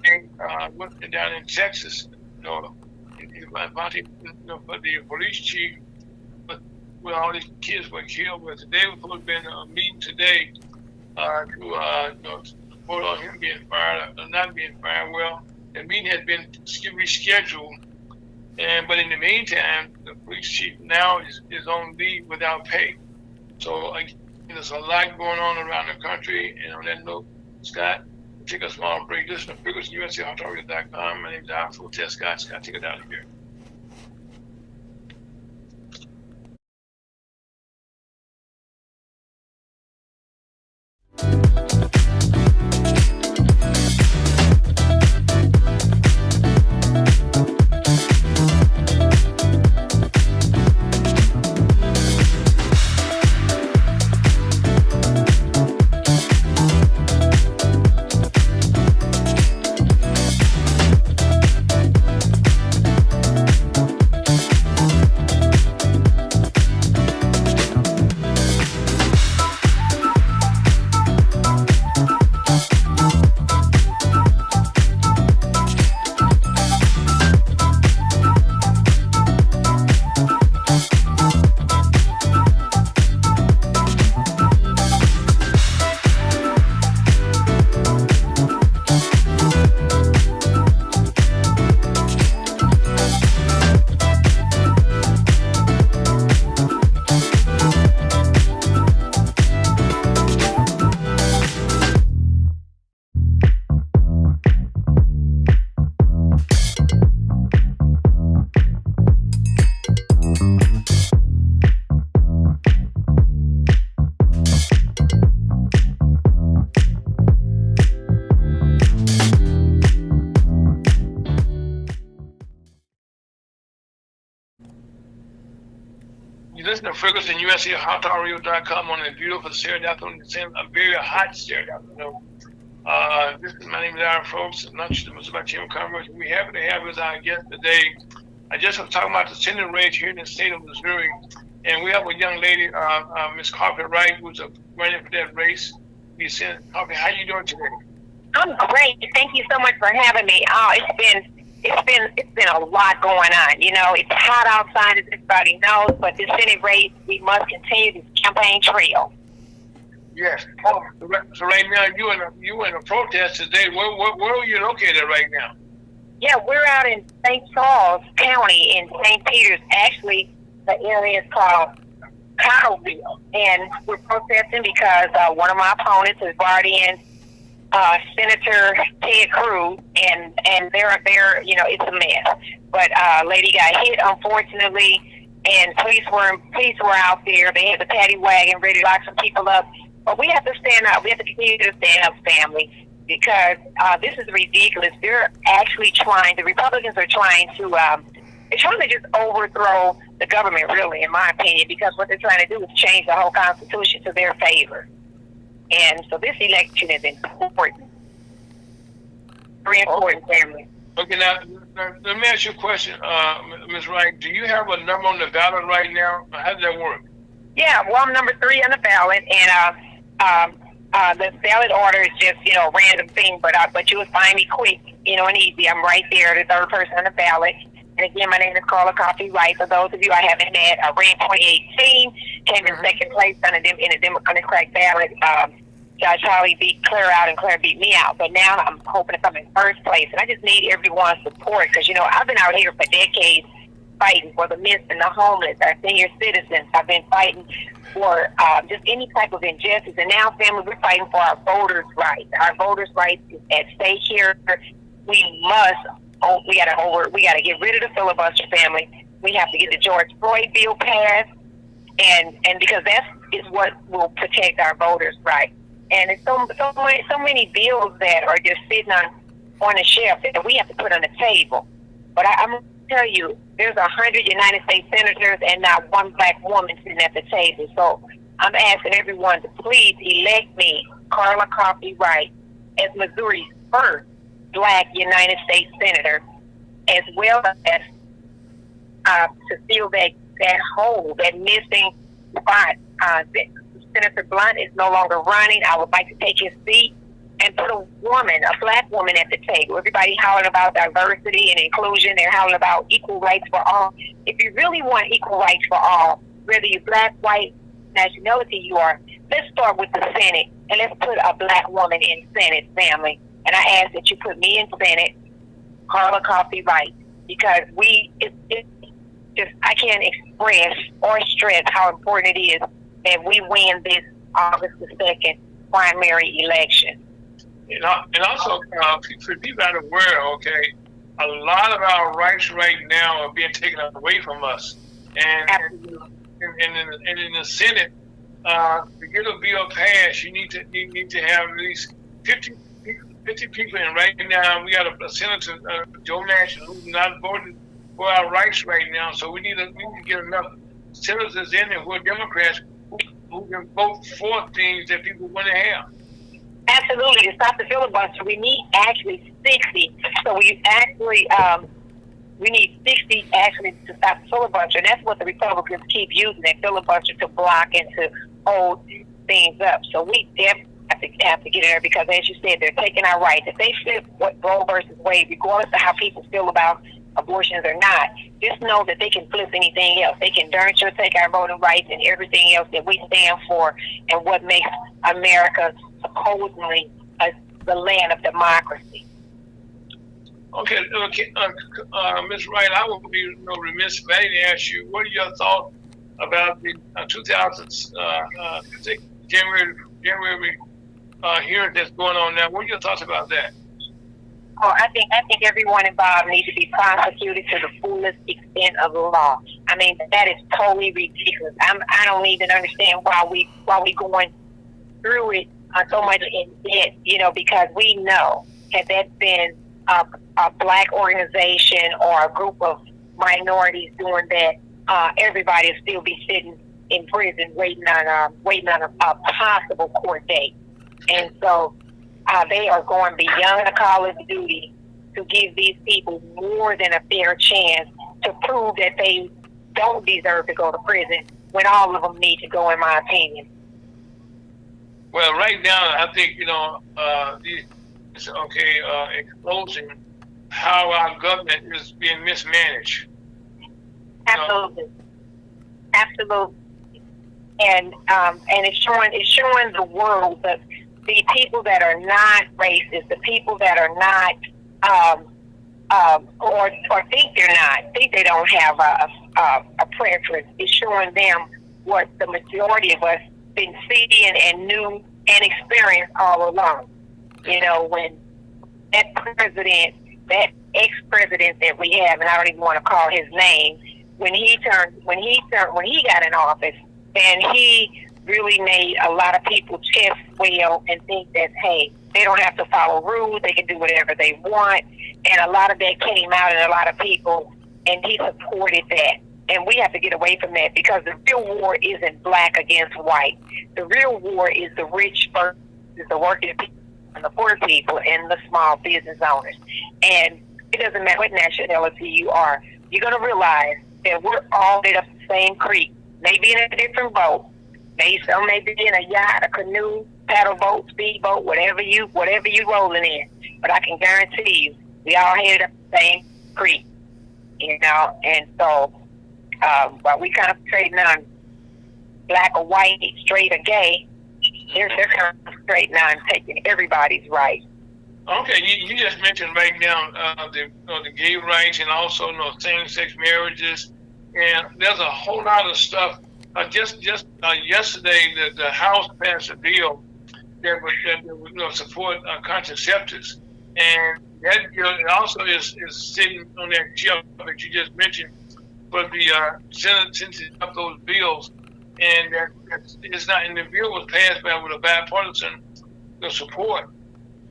down in Texas, for the police chief, where all these kids were killed. But today was supposed to be a meeting today to vote on him being fired or not being fired. Well, the meeting has been rescheduled, but in the meantime, the police chief now is on leave without pay. So there's a lot going on around the country. And on that note, Scott, take a small break. This is the biggest USCHotarradio.com. My name is Alfred Test Scott. Scott, take it out of here. You listen to Ferguson, USCHotarradio.com on a beautiful Saturday afternoon, a very hot Saturday afternoon. My name is Aaron Folks, and not just about Team Congress. We're happy to have as our guest today. I just was talking about the Senate race here in the state of Missouri, and we have a young lady, Ms. Coffee Wright, who's running for that race. Coffee, how you doing today? I'm great. Thank you so much for having me. Oh, it's been a lot going on. You know, it's hot outside, as everybody knows, but this Senate race, we must continue this campaign trail. Yes. So right now, you in a protest today. Where are you located right now? Yeah, we're out in St. Charles County in St. Peters. Actually, the area is called Cottleville, and we're protesting because one of my opponents is brought in Senator Ted Cruz, and they're it's a mess. But lady got hit, unfortunately, and police were out there. They had the paddy wagon ready to lock some people up. But we have to stand up. We have to continue to stand up, family. because this is ridiculous. They're actually trying. The Republicans are trying to. They're trying to just overthrow the government, really, in my opinion, because what they're trying to do is change the whole Constitution to their favor. And so this election is important. Very important, family. Okay, now let me ask you a question, Ms. Wright. Do you have a number on the ballot right now? How does that work? Yeah, well, I'm number 3 on the ballot, and the ballot order is just, a random thing, but you will find me quick, and easy. I'm right there, the 3rd person on the ballot. And again, my name is Carla Coffee Wright. For those of you I haven't met, I ran 2018, came in 2nd place on the Democratic ballot. Judge Holly beat Claire out, and Claire beat me out. But now I'm hoping to come in 1st place. And I just need everyone's support because, I've been out here for decades fighting for the missing, the homeless, our senior citizens. I've been fighting for just any type of injustice. And now, family, we're fighting for our voters' rights. Our voters' rights is at stake here. We got to get rid of the filibuster, family. We have to get the George Floyd bill passed, and because that is what will protect our voters' rights. And it's so many bills that are just sitting on the shelf that we have to put on the table. But I'm going to tell you, there's 100 United States senators and not one black woman sitting at the table. So I'm asking everyone to please elect me, Carla Coffee Wright, as Missouri's first black United States senator, as well as to fill that hole, that missing spot. Senator Blunt is no longer running. I would like to take his seat and put a black woman at the table. Everybody hollering about diversity and inclusion. They're hollering about equal rights for all. If you really want equal rights for all, whether you're black, white, nationality you are, let's start with the Senate, and let's put a black woman in Senate, family. And I ask that you put me in Senate, Carla Coffee Wright, because I can't express or stress how important it is that we win this August the 2nd primary election. And also, for people that are aware, okay, a lot of our rights right now are being taken away from us. And in the Senate, to get a bill passed, you need to have at least 50 people in. Right now, we got a Senator, Joe Nash, who's not voting for our rights right now. So we need to get enough senators in there who are Democrats who can vote for things that people want to have. Absolutely. To stop the filibuster, we need actually 60. So we need 60 actually to stop the filibuster. And that's what the Republicans keep using, that filibuster to block and to hold things up. So we definitely have to get in there because, as you said, they're taking our rights. If they flip what Roe versus Wade, regardless of how people feel about abortions or not, just know that they can flip anything else. They can darn sure take our voting rights and everything else that we stand for and what makes America supposedly the land of democracy. Okay, Ms. Wright, I would be remiss if I didn't ask you, what are your thoughts about the 2006 January hearing that's going on now? What are your thoughts about that? Oh, I think everyone involved needs to be prosecuted to the fullest extent of the law. I mean, that is totally ridiculous. I don't even understand why we going through it so much in debt. Because we know had that been a black organization or a group of minorities doing that, everybody would still be sitting in prison waiting on a possible court date. And so they are going beyond the call of duty to give these people more than a fair chance to prove that they don't deserve to go to prison when all of them need to go, in my opinion. Well, right now, I think, it's exposing how our government is being mismanaged. Absolutely. Absolutely. And it's showing the world that the people that are not racist, the people that are not, or think they don't have a preference, is showing them what the majority of us been seeing and knew and experienced all along. When that president, that ex-president that we have, and I don't even want to call his name, when he got in office, and he really made a lot of people chest swell and think that, hey, They don't have to follow rules. They can do whatever they want. And a lot of that came out in a lot of people, and he supported that. And we have to get away from that, because the real war isn't black against white. The real war is the rich versus the working people and the poor people and the small business owners. And it doesn't matter what nationality you are. You're going to realize that we're all in the same creek, maybe in a different boat. Maybe some may be in a yacht, a canoe, paddle boat, speedboat, whatever you rolling in. But I can guarantee you, we all headed up the same creek, you know. And so, while we concentrating on black or white, straight or gay, they're concentrating on taking everybody's rights. Okay, you just mentioned right now the gay rights and also same-sex marriages, and there's a whole lot of stuff. Just yesterday, the House passed a bill that would support contraceptives, and that bill also is sitting on that shelf that you just mentioned. But the Senate sent up those bills, and it's not. And the bill was passed with a bipartisan support.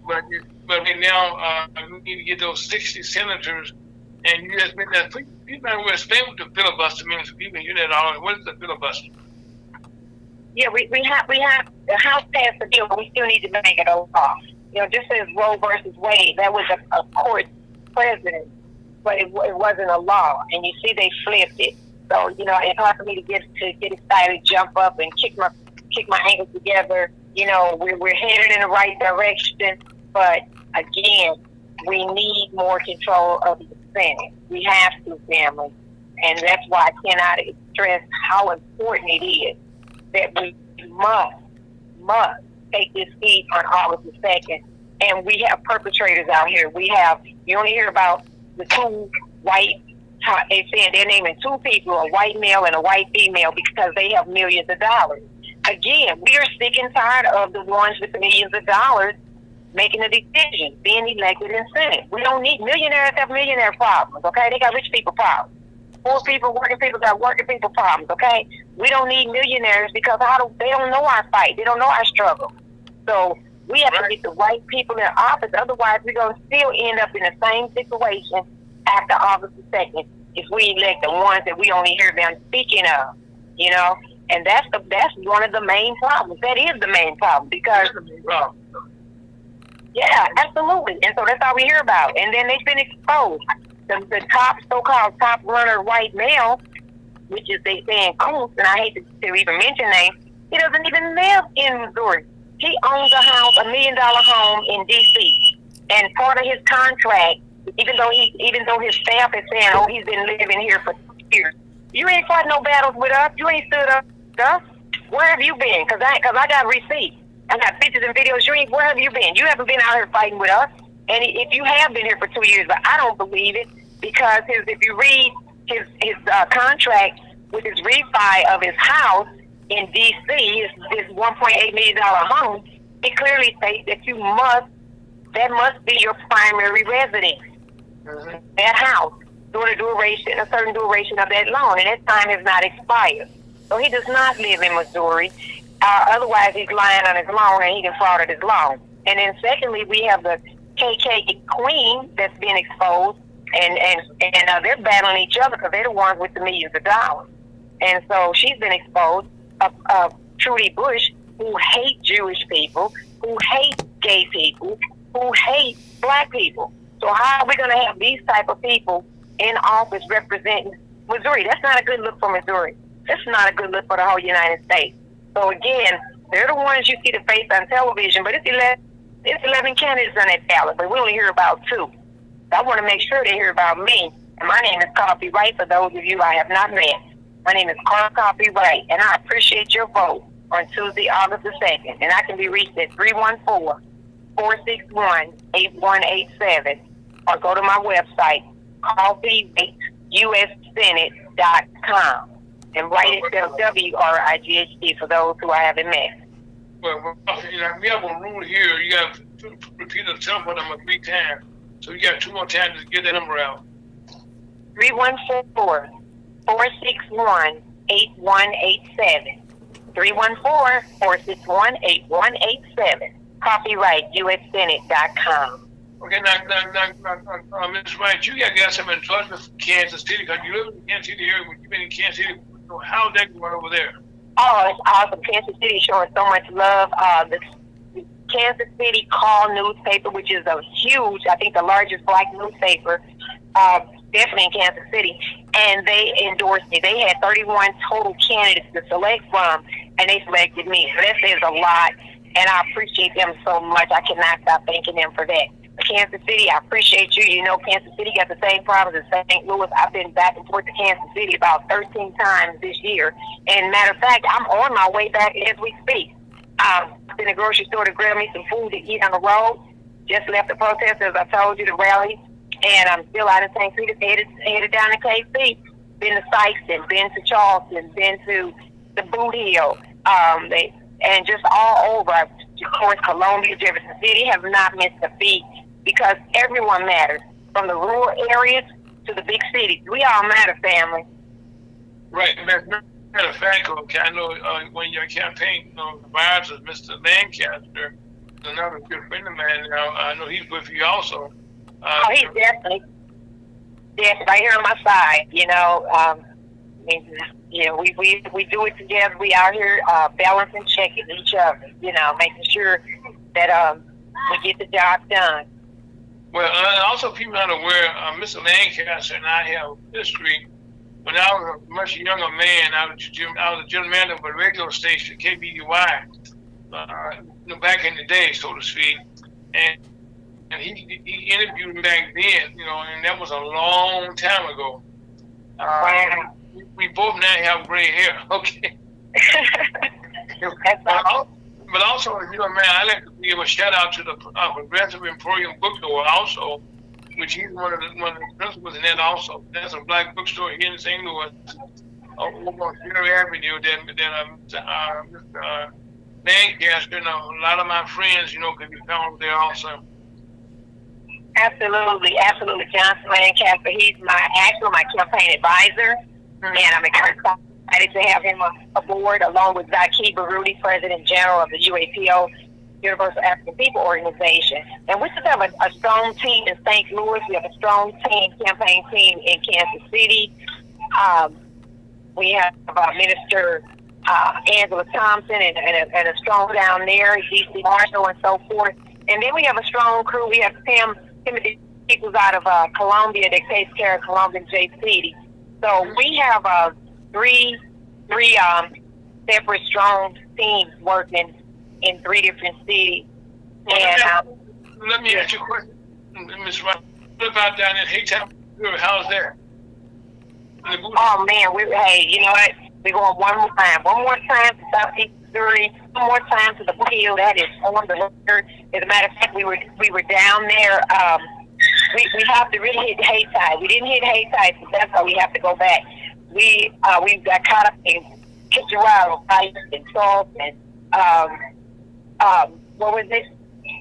But now we need to get those 60 senators, and you just mentioned that. Please explain what the filibuster means to people. You know, what is the filibuster? Yeah, we have the House passed the bill, but we still need to make it a law. You know, just as Roe versus Wade, that was a court precedent, but it wasn't a law. And you see, they flipped it. So you know, it's hard for me to get excited, jump up, and kick my ankles together. You know, we're headed in the right direction, but again, we need more control of the Senate. We have to, family, and that's why I cannot stress how important it is that we must take this seat on August the 2nd. And we have perpetrators out here. You only hear about the two white, they saying they're naming two people, a white male and a white female, because they have millions of dollars. Again, we are sick and tired of the ones with the millions of dollars making the decisions, being elected in Senate. We don't need millionaires have millionaire problems, okay? They got rich people problems. Poor people, working people got working people problems, okay? We don't need millionaires because they don't know our fight. They don't know our struggle. So we have to get the right people in office. Otherwise, we're going to still end up in the same situation after August the 2nd if we elect the ones that we only hear them speaking of, you know? And that's one of the main problems. That is the main problem because... Yeah, absolutely. And so that's all we hear about. And then they've been exposed. The top, so-called top runner white male, which is they saying Coons, and I hate to even mention names, he doesn't even live in Missouri. He owns a house, $1 million home in D.C. And part of his contract, even though his staff is saying, oh, he's been living here for years, you ain't fought no battles with us. You ain't stood up with us. Where have you been? Because I got receipts. I got pictures and videos. Where have you been? You haven't been out here fighting with us. And if you have been here for 2 years, but I don't believe it, because if you read his contract with his refi of his house in D.C., his $1.8 million home, it clearly states that that must be your primary residence, that house, during a certain duration of that loan, and that time has not expired. So he does not live in Missouri. Otherwise, he's lying on his loan and he defrauded his loan. And then secondly, we have the KK Queen that's been exposed, and they're battling each other because they're the ones with the millions of dollars. And so she's been exposed. Trudy Bush, who hate Jewish people, who hate gay people, who hate black people. So how are we going to have these type of people in office representing Missouri? That's not a good look for Missouri. That's not a good look for the whole United States. So again, they're the ones you see the face on television, but it's 11 candidates on that ballot, but we only hear about 2. So I want to make sure they hear about me. And my name is Coffee Wright, for those of you I have not met. My name is Carl Coffee Wright, and I appreciate your vote on Tuesday, August the 2nd. And I can be reached at 314-461-8187, or go to my website, coffeewrightUSSenate.com. And write it spelled WRIGHT for those who I haven't met. Well, we have a rule here. You got to repeat the telephone number 3 times. So you got 2 more times to get that number out. 314-461-8187. 314-461-8187. Copyright USSenate.com. Okay, now, Ms. Wright, you got some endorsement from Kansas City because you live in Kansas City area. When you've been in Kansas City, so how's that going over there? Oh, it's awesome. Kansas City showing so much love. The Kansas City Call newspaper, which is a huge, I think the largest black newspaper, definitely in Kansas City, and they endorsed me. They had 31 total candidates to select from, and they selected me. So that says a lot, and I appreciate them so much. I cannot stop thanking them for that. Kansas City, I appreciate you. You know, Kansas City got the same problems as St. Louis. I've been back and forth to Kansas City about 13 times this year. And matter of fact, I'm on my way back as we speak. I've been to the grocery store to grab me some food to eat on the road. Just left the protest, as I told you, the rally. And I'm still out in St. Peter's, headed down to KC. Been to Sykeston, been to Charleston, been to the Boot Hill, and just all over. Of course, Columbia, Jefferson City have not missed a beat because everyone matters, from the rural areas to the big cities. We all matter, family. Right. Matter of fact, okay, I know when your campaign advisor, Mr. Lancaster, another good friend of mine now, I know he's with you also. He's definitely right here on my side. You know, we do it together. We out here balancing, checking each other. You know, making sure that we get the job done. Well, also people not aware, Mr. Lancaster and I have history. When I was a much younger man, I was a general manager of a radio station, KBUI, back in the day, so to speak. And he interviewed me back then, and that was a long time ago. We both now have gray hair, okay? But also, man, I like to give a shout out to the Progressive Emporium Bookstore also, which he's one of the principals in that also. That's a black bookstore here in St. Louis, over on Ferry Avenue. That Mr. Lancaster, a lot of my friends, can be found over there also. Absolutely, Johnson Lancaster. He's my campaign advisor, and I'm excited to have him aboard, along with Zaki Baruti, President General of the UAPO, Universal African People Organization. And we just have a strong team in St. Louis. We have a strong campaign team in Kansas City. We have Minister Angela Thompson and a strong down there, D.C. Marshall, and so forth. And then we have a strong crew. We have Timothy Peoples out of Columbia that takes care of Columbia and J City. So we have three separate strong teams working in 3 different cities. And let me ask you a question, Ms. Wright. What about down in Haytown? How's that? Oh man, hey, you know what? We're going one more time to Southeast Missouri, one more time to the Boot Hill. That is on the record. As a matter of fact, we were down there. We have to really hit Haytide. We didn't hit Haytide, so that's why we have to go back. We got caught up in Kitchener, and Charleston. What was it?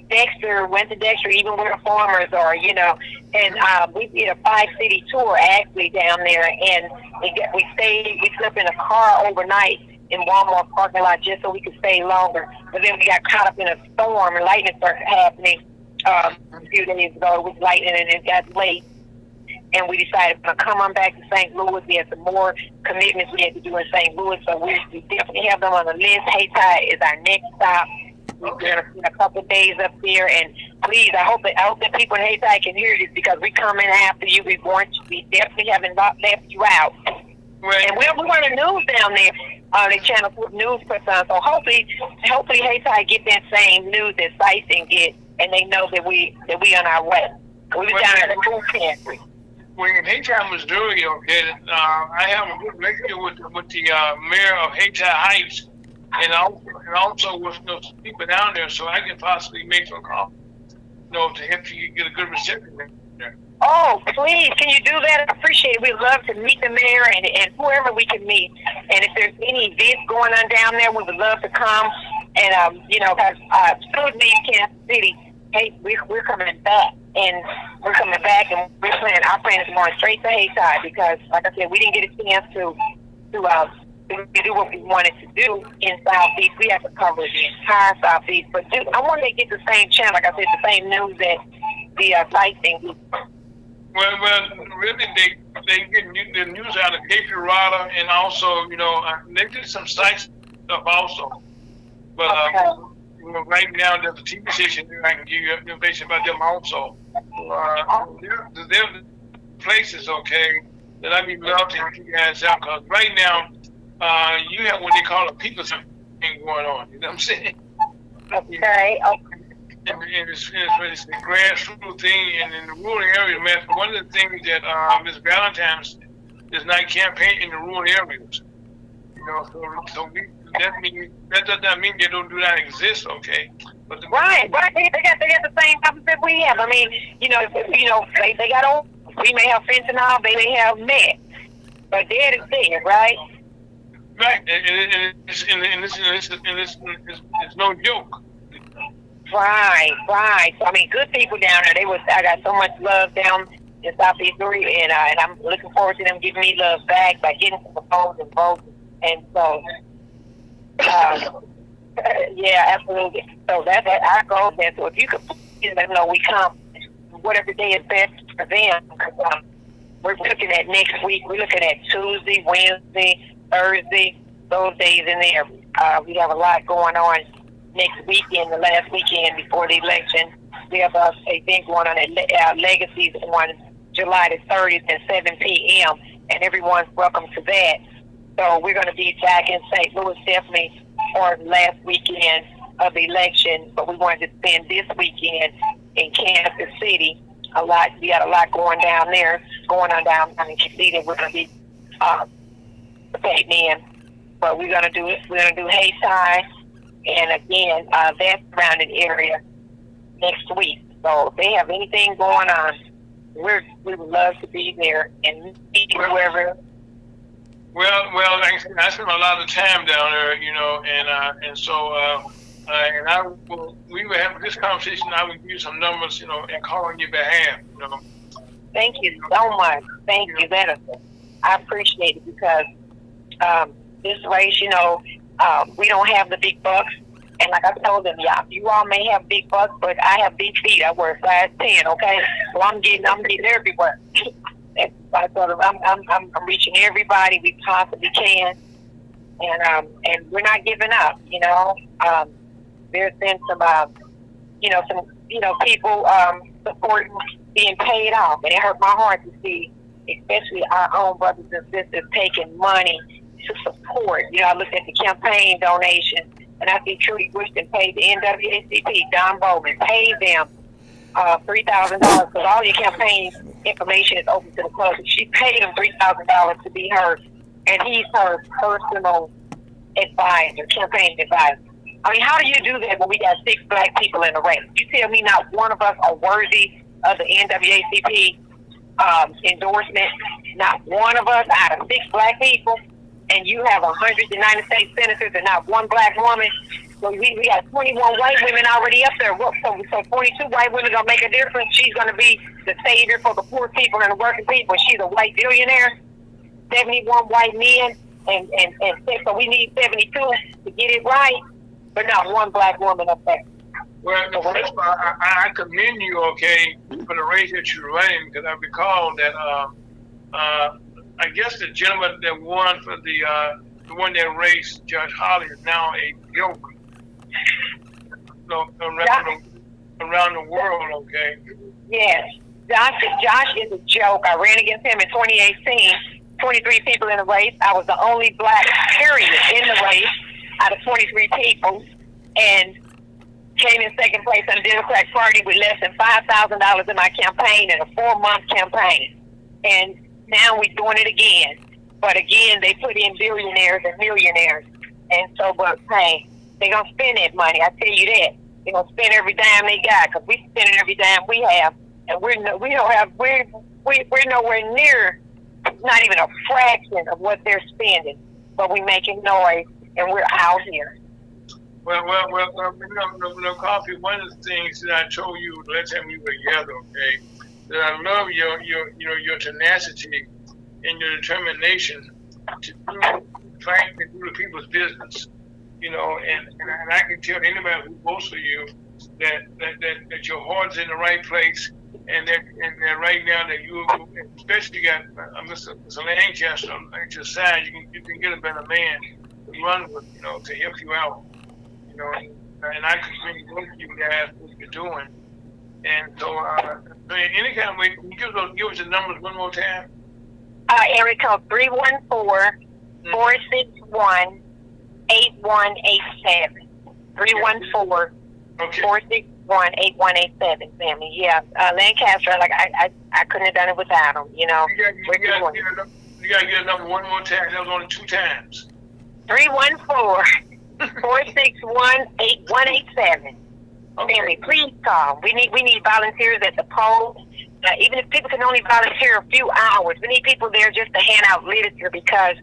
Dexter, went to Dexter, even where the farmers are, and we did a 5-city tour actually down there, and we slept in a car overnight in Walmart parking lot just so we could stay longer. But then we got caught up in a storm, and lightning started happening a few days ago. It was lightning, and it got late. And we decided to come on back to St. Louis. We had some more commitments we had to do in St. Louis, so we definitely have them on the list. Haytide is our next stop. We're going to spend a couple of days up there, and please, I hope that people in Haytide can hear this because we coming after you. We definitely haven't left you out. Right. And we want the news down there. The Channel 4 News puts on. So hopefully Haytide get that same news that Sykeston get, and they know that we on our way. We were down at the food pantry. When Haytide was doing it, okay, I have a good relationship with the mayor of Haytide Heights, and also with people down there, so I can possibly make some calls, to help you get a good reception there. Oh, please, can you do that? I appreciate it. We'd love to meet the mayor and whoever we can meet. And if there's any events going on down there, we would love to come. And, because soon leave Kansas City, hey, we're coming back. And we're coming back, and our plan is going straight to Haytide because, like I said, we didn't get a chance to we do what we wanted to do in Southeast. We have to cover the entire Southeast. But I want to get the same channel, like I said, the same news that the sightseeing. Well, really, they get the news out of Cape Girardeau, and also, they did some site stuff also. But right now, there's a TV station I can give you information about them also. There places, okay, that I'd be love to help you guys out, because right now, you have what they call a people's thing going on. You know what I'm saying? Okay. And it's a grassroots thing, and in the rural area, man, one of the things that Ms. Valentine's is not campaigning in the rural areas. That does not mean they do not exist, okay? But right. They got the same problems that we have. I mean, they got old. We may have fentanyl, they may have meth, but dead is dead, right? Right, and it's no joke. Right. So I mean, good people down there. I got so much love down in Southeast Korea, and I'm looking forward to them giving me love back by getting some votes and votes. And so, yeah, absolutely. So that's our goal there. So if you could please let them know we come, whatever day is best for them. Because we're looking at next week. We're looking at Tuesday, Wednesday, Thursday, those days in there. We have a lot going on. Next weekend, the last weekend before the election, we have an event going on at Legacies on July the 30th at 7 p.m., and everyone's welcome to that. So we're going to be back in St. Louis definitely for the last weekend of the election, but we wanted to spend this weekend in Kansas City. We got a lot going on down in Kansas City. We're going to be paid in, but we're going to do Hayti. And again, that surrounding area next week. So if they have anything going on, we would love to be there and meet whoever. Well, like I said, I spend a lot of time down there, and so we will have this conversation. I will give you some numbers, and call on your behalf, Thank you so much. Thank you. I appreciate it, because this race, we don't have the big bucks, and like I told them, you all may have big bucks, but I have big feet. I wear size 10, okay? So I'm getting everywhere. And I told them I'm reaching everybody we possibly can, and we're not giving up. There's been some people supporting being paid off, and it hurt my heart to see, especially our own brothers and sisters taking money to support. I looked at the campaign donations, and I see Trudy Bushton paid the NAACP, Don Bowman, paid them $3,000, because all your campaign information is open to the public. She paid him $3,000 to be her, and he's her personal advisor, campaign advisor. I mean, how do you do that when we got 6 black people in the race? You tell me not one of us are worthy of the NAACP endorsement, not one of us out of 6 black people, and you have 100 United States senators and not one black woman. So we got 21 white women already up there. So 42 white women gonna make a difference. She's gonna be the savior for the poor people and the working people. She's a white billionaire. 71 white men, and so we need 72 to get it right, but not one black woman up there. Well, first of all, I commend you, okay, for the race that you're running, because I recall that I guess the gentleman that won for the one that raced, Judge Holly, is now a joke. Around the world, okay? Yes. Josh is a joke. I ran against him in 2018. 23 people in the race. I was the only black, period, in the race out of 23 people, and came in second place in the Democratic Party with less than $5,000 in my campaign, in a 4-month campaign. And now we're doing it again. But again, they put in billionaires and millionaires. And so, but hey, they're going to spend that money. I tell you that. They're going to spend every dime they got, because we're spending every dime we have. And we're nowhere near, not even a fraction of what they're spending. But we're making noise, and we're out here. Well, Coffee, one of the things that I told you last time we were together, okay, that I love your tenacity and your determination to claim to do the people's business. And I can tell anybody who votes for you that your heart's in the right place, and that right now that you, especially got Mr. Lancaster on your side, you can get a better man to run with, to help you out, and I can really work you guys what you're doing, and so any kind of way, can you give us the numbers one more time? Area code 314-461-8187. 314-461-8187, family. Yeah, Lancaster, like I couldn't have done it without him, You gotta get a number one more time. That was only 2 times. 314-461-8187. Okay. Family, please call. We need volunteers at the polls. Even if people can only volunteer a few hours, we need people there just to hand out literature, because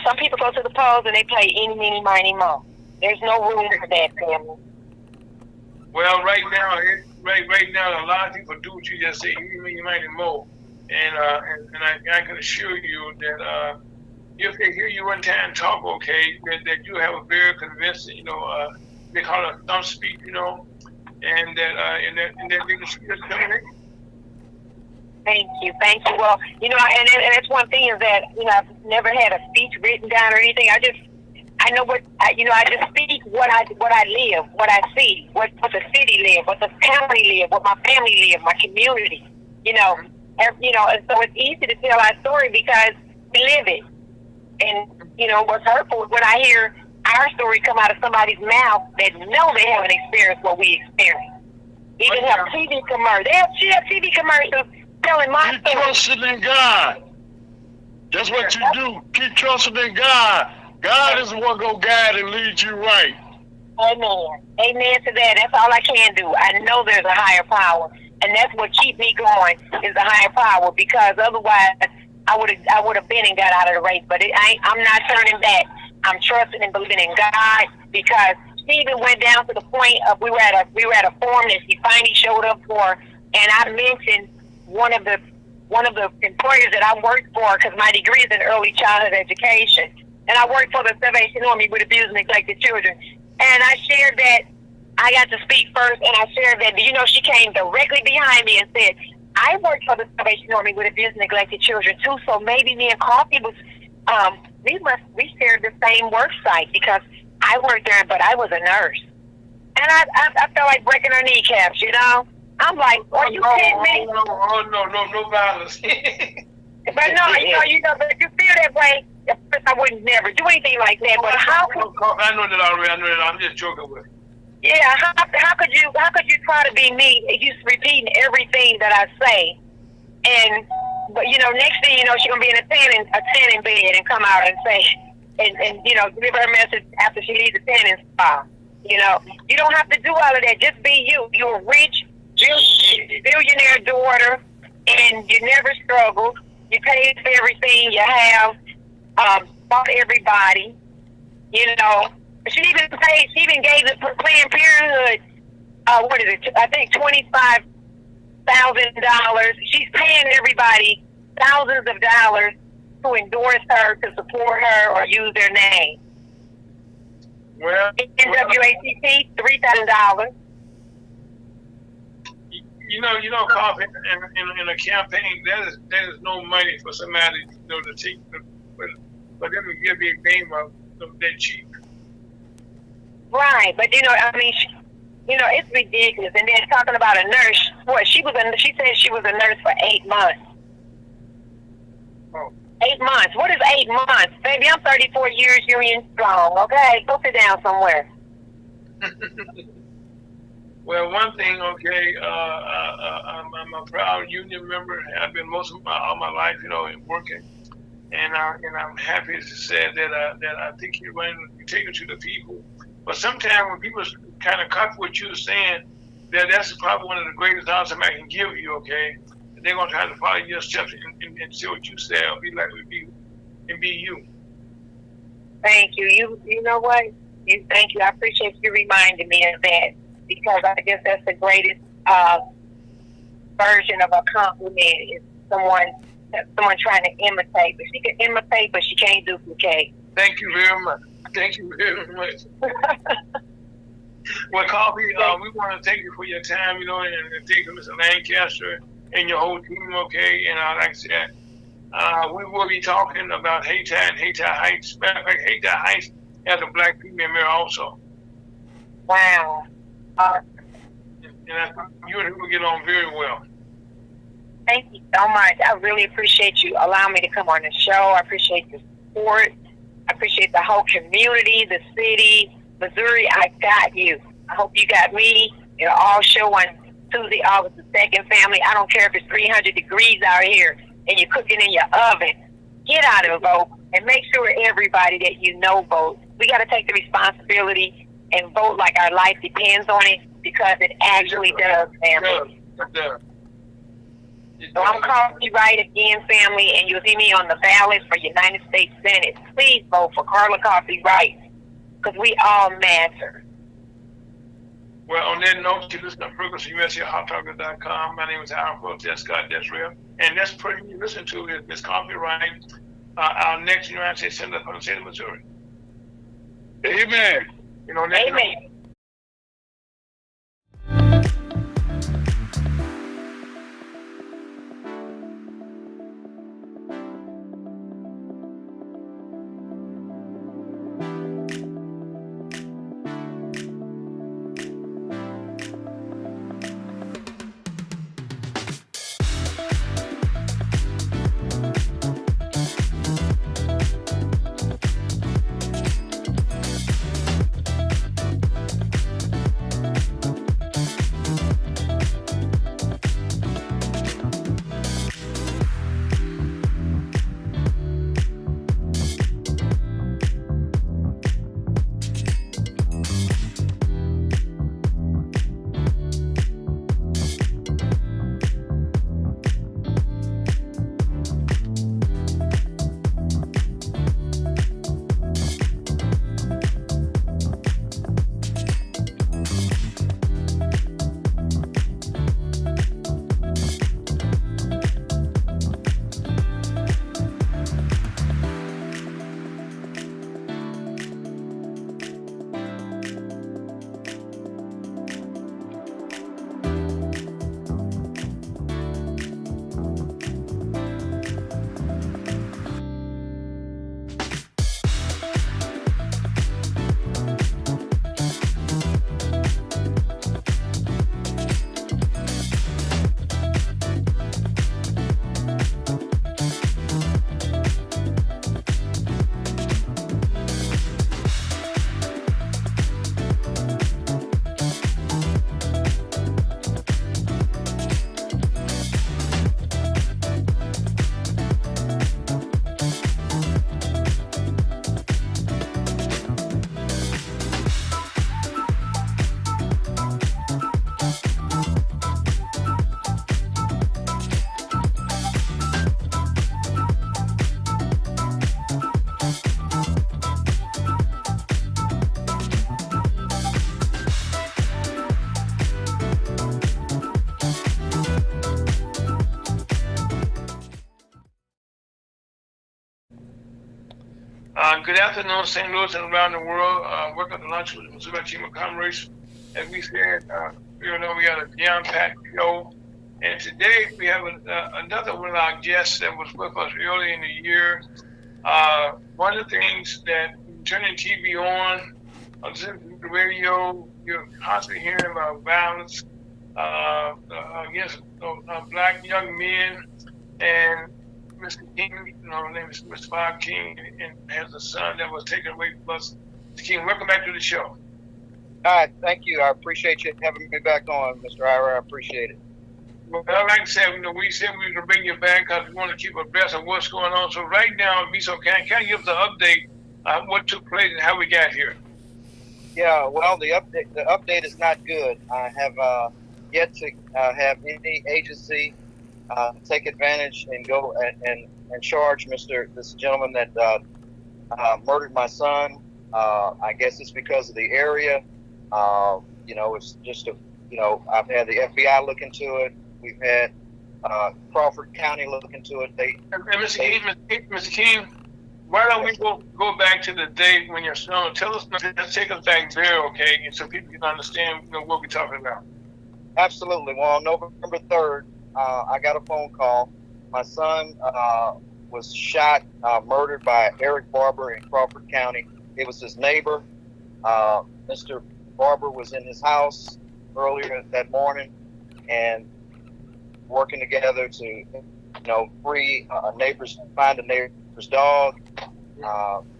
some people go to the polls and they play eeny, meeny, miny, mo. There's no room for that, family. Well, right now, a lot of people do what you just said, eeny, meeny, miny, mo, and I can assure you that if they hear you one time talk, okay, that you have a very convincing, they call it a thumb speech, and that they can see us coming in. Thank you. Well, and that's one thing is that, I've never had a speech written down or anything. I know what, I just speak what I live, what I see, what the city live, what the county live, what my family live, my community, and so it's easy to tell our story because we live it. And, what's hurtful is when I hear our story come out of somebody's mouth that know they haven't experienced what we experienced. Even have TV commercials. They have TV commercials telling my Keep story. trusting in God. That's what you do. Keep trusting in God. God is the one gonna guide and lead you right. Amen. Amen to that. That's all I can do. I know there's a higher power, and that's what keeps me going is the higher power. Because otherwise, I would have been and got out of the race. But I'm not turning back. I'm trusting and believing in God, because she even went down to the point of we were at a forum that she finally showed up for, and I mentioned one of the employers that I worked for, because my degree is in early childhood education, and I worked for the Salvation Army with abused and neglected children. And I shared that I got to speak first, and I shared that she came directly behind me and said, I worked for the Salvation Army with abused and neglected children too, so maybe me and Coffee was we shared the same work site, because I worked there, but I was a nurse, and I felt like breaking her kneecaps. I'm like, are you kidding me? No violence. But no, but you feel that way. At first, I would never do anything like that. But how could I know that already. I know that. I'm just joking with you. Yeah, how could you try to be me? You repeating everything that I say, but next thing you know, she's gonna be in a tanning bed and come out and say, and give her a message after she leaves the tanning spa. You don't have to do all of that. Just be you. You're a rich billionaire daughter, and you never struggled. You paid for everything you have. Bought everybody. She even gave the Planned Parenthood, what is it? I think $25,000. She's paying everybody thousands of dollars to endorse her, to support her, or use their name. Well, NWACP, $3,000. Coffee in a campaign, that is no money for somebody, to take, for them to give you a name of that cheap. Right, but it's ridiculous. And then talking about a nurse, she said she was a nurse for 8 months. Oh. 8 months. What is 8 months? Baby, I'm 34 years union strong, okay? Go sit down somewhere. Well, one thing, okay, I'm a proud union member. I've been most of all my life, working, and I'm happy to say that I think you take it to the people. But sometimes when people kind of cut what you're saying, that's probably one of the greatest answers I can give you, okay? And they're gonna try to follow your steps and see what you say, or be like and be you. Thank you. You know what? Thank you. I appreciate you reminding me of that, because I guess that's the greatest version of a compliment is someone trying to imitate. But she can imitate, but she can't duplicate. Thank you very much. Thank you very much. Well, Coffee, we want to thank you for your time, and thank you, Mr. Lancaster, and your whole team, okay? And like I said, we will be talking about Hayti and Hayti Heights. Matter of fact, Hayti Heights has a black female mayor also. Wow. And I think you and him will get on very well. Thank you so much. I really appreciate you allowing me to come on the show. I appreciate the support. I appreciate the whole community, the city. Missouri, I got you. I hope you got me. It'll all show on Tuesday, August the 2nd, family. I don't care if it's 300 degrees out here and you're cooking in your oven. Get out and vote, and make sure everybody that you know votes. We got to take the responsibility and vote like our life depends on it, because it actually does, family. It does. So I'm calling you right again, family, and you'll see me on the ballot for United States Senate. Please vote for Carla Coffee Wright, because we all matter. Well, on that note, you listen to Progress USA HotTalkers.com. My name is Aaron Protest Scott Desrael, and that's pretty you listen to is Miss Coffee Wright, our next United States Senator from the state of Missouri. Amen. Amen. Good afternoon, St. Louis and around the world. Welcome to lunch with the Missouri Chamber of Commerce. As we said, we got a jam-packed show. And today we have another one of our guests that was with us early in the year. One of the things that turning TV on, listening to the radio, you're constantly hearing about violence against black young men. And Mr. King, his name is Mr. Bob King, and has a son that was taken away from us. Mr. King, welcome back to the show. Hi, thank you. I appreciate you having me back on, Mr. Ira. I appreciate it. Well, like I said, we said we were going to bring you back because we want to keep abreast of what's going on. So right now, if you so can you give us an update on what took place and how we got here? Yeah, well, the update is not good. I have yet to have any agency take advantage and go and charge this gentleman that murdered my son. I guess it's because of the area. It's just I've had the FBI look into it. We've had Crawford County look into it. Mr. King, why don't we go back to the date when your son? Tell us. Let's take us back there, okay, and so people can understand what we're talking about. Absolutely. Well, on November 3rd, I got a phone call. My son was shot, murdered by Eric Barber in Crawford County. It was his neighbor. Mr. Barber was in his house earlier that morning and working together to, find a neighbor's dog.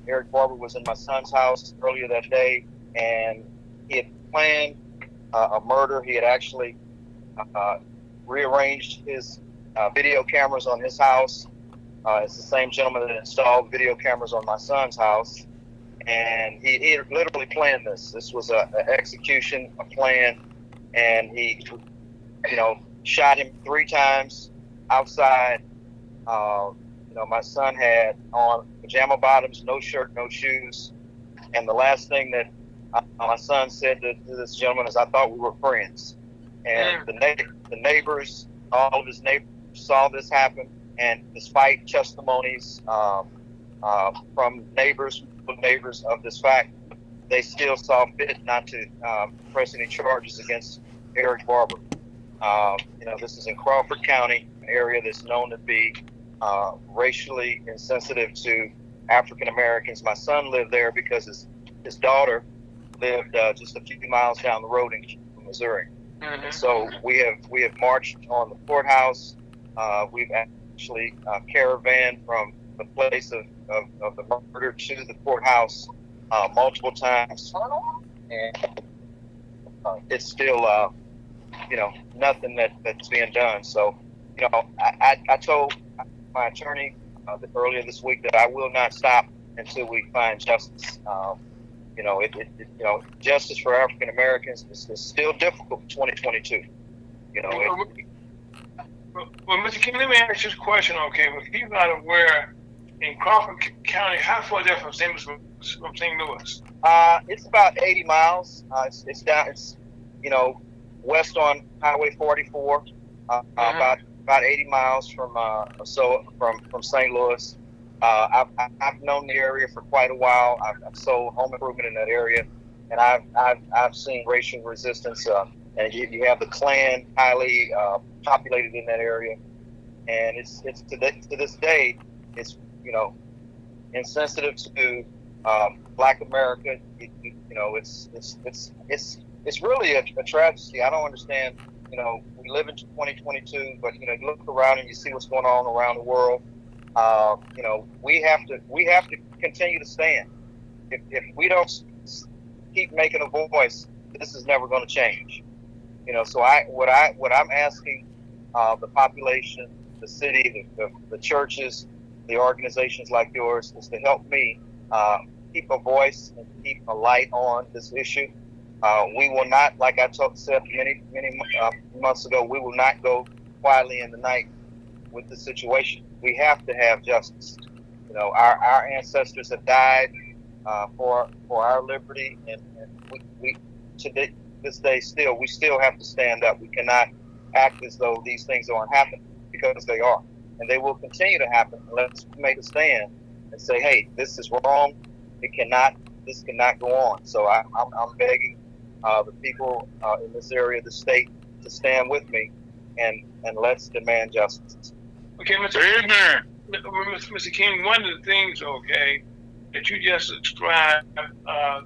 Eric Barber was in my son's house earlier that day, and he had planned a murder. He had actually rearranged his video cameras on his house. It's the same gentleman that installed video cameras on my son's house, and he had literally planned this. This was an execution, a plan, and he, shot him 3 times outside. My son had on pajama bottoms, no shirt, no shoes, and the last thing that my son said to this gentleman is, "I thought we were friends." And the neighbors, all of his neighbors, saw this happen, and despite testimonies from neighbors of this fact, they still saw fit not to press any charges against Eric Barber. This is in Crawford County, an area that's known to be racially insensitive to African Americans. My son lived there because his daughter lived just a few miles down the road in Missouri. And so we have marched on the courthouse. We've actually caravanned from the place of the murder to the courthouse multiple times, and it's still nothing that's being done. So I told my attorney earlier this week that I will not stop until we find justice. Justice for African Americans is still difficult in 2022. Well, Mr. King, let me ask you this question, okay? If people not aware, in Crawford County, how far is that from St. Louis? It's about 80 miles. It's west on Highway 44. About 80 miles from St. Louis. I've known the area for quite a while. I've sold home improvement in that area, and I've seen racial resistance. And you have the Klan highly populated in that area, and it's to this day, it's insensitive to Black America. It's really a tragedy. I don't understand. We live in 2022, but you look around and you see what's going on around the world. We have to continue to stand. If we don't keep making a voice, this is never going to change. So what I'm asking the population, the city, the churches, the organizations like yours is to help me keep a voice and keep a light on this issue. We will not, like I said many months ago, we will not go quietly in the night with the situation. We have to have justice. Our ancestors have died for our liberty, and we to this day we still have to stand up. We cannot act as though these things aren't happening, because they are, and they will continue to happen. Let's make a stand and say, hey, this is wrong. This cannot go on. So I'm begging the people in this area of the state to stand with me, and let's demand justice. Okay, Mr. King, one of the things, okay, that you just described, how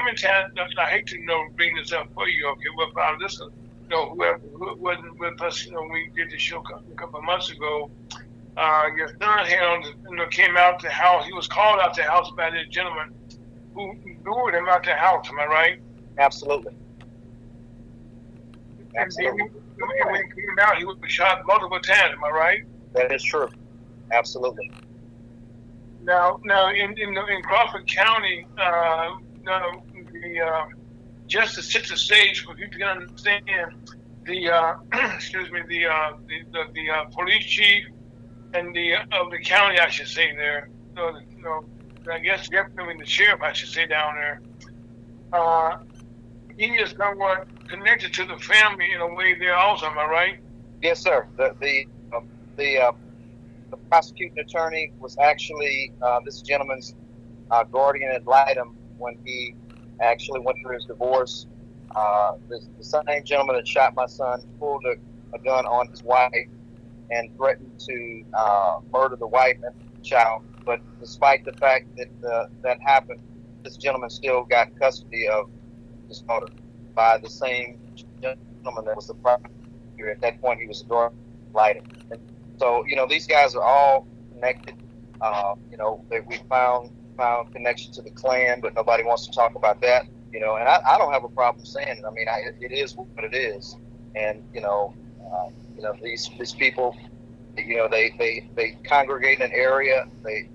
many times, I hate to bring this up for you, okay, well, if I listen, whoever wasn't with us, we did the show a couple of months ago, your son came out the house. He was called out the house by this gentleman who lured him out the house. Am I right? Absolutely. And when he came out, he was shot multiple times. Am I right? That is true. Absolutely. Now, in Crawford County, just to set the stage for people to understand, the police chief and of the county, I should say there, I guess definitely the sheriff, I should say down there, he is somewhat connected to the family in a way there also. Am I right? Yes, sir. The the prosecuting attorney was actually this gentleman's guardian ad litem when he actually went through his divorce. The same gentleman that shot my son pulled a gun on his wife and threatened to murder the wife and the child. But despite the fact that that happened, this gentleman still got custody of his daughter by the same gentleman that was the prosecutor. At that point, he was a guardian ad litem. So, these guys are all connected. We found connection to the Klan, but nobody wants to talk about that. And I don't have a problem saying it. I mean, it is what it is. And, these people, they congregate in an area. They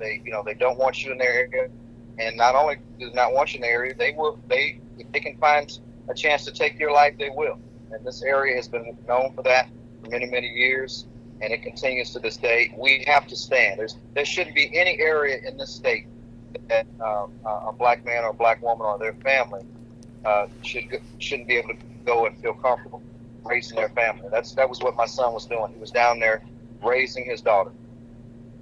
don't want you in their area. And not only do they not want you in the area, if they can find a chance to take your life, they will. And this area has been known for that for many, many years. And it continues to this day. We have to stand. There shouldn't be any area in this state that a black man or a black woman or their family shouldn't be able to go and feel comfortable raising their family. That was what my son was doing. He was down there raising his daughter.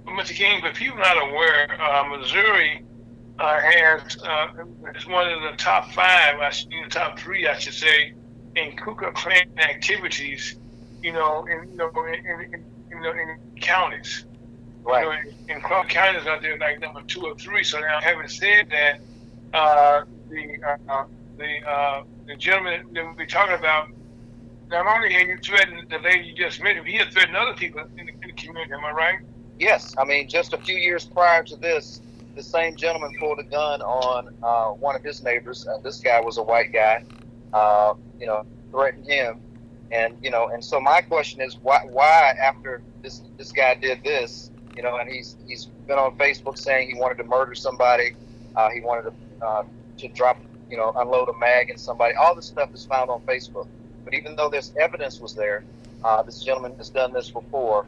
Mr. King, but people not aware, Missouri is one of the top 5, top 3, I should say, in Ku Klux Klan activities. In counties. Right. In Clark counties are there like number 2 or 3. So now, having said that, the gentleman that we're talking about, not only had you threatened the lady you just mentioned, he had threatened other people in the community. Am I right? Yes. I mean, just a few years prior to this, the same gentleman pulled a gun on one of his neighbors. This guy was a white guy. Threatened him. And so my question is, why after this guy did this, and he's been on Facebook saying he wanted to murder somebody, he wanted to drop, unload a mag in somebody. All this stuff is found on Facebook. But even though this evidence was there, this gentleman has done this before.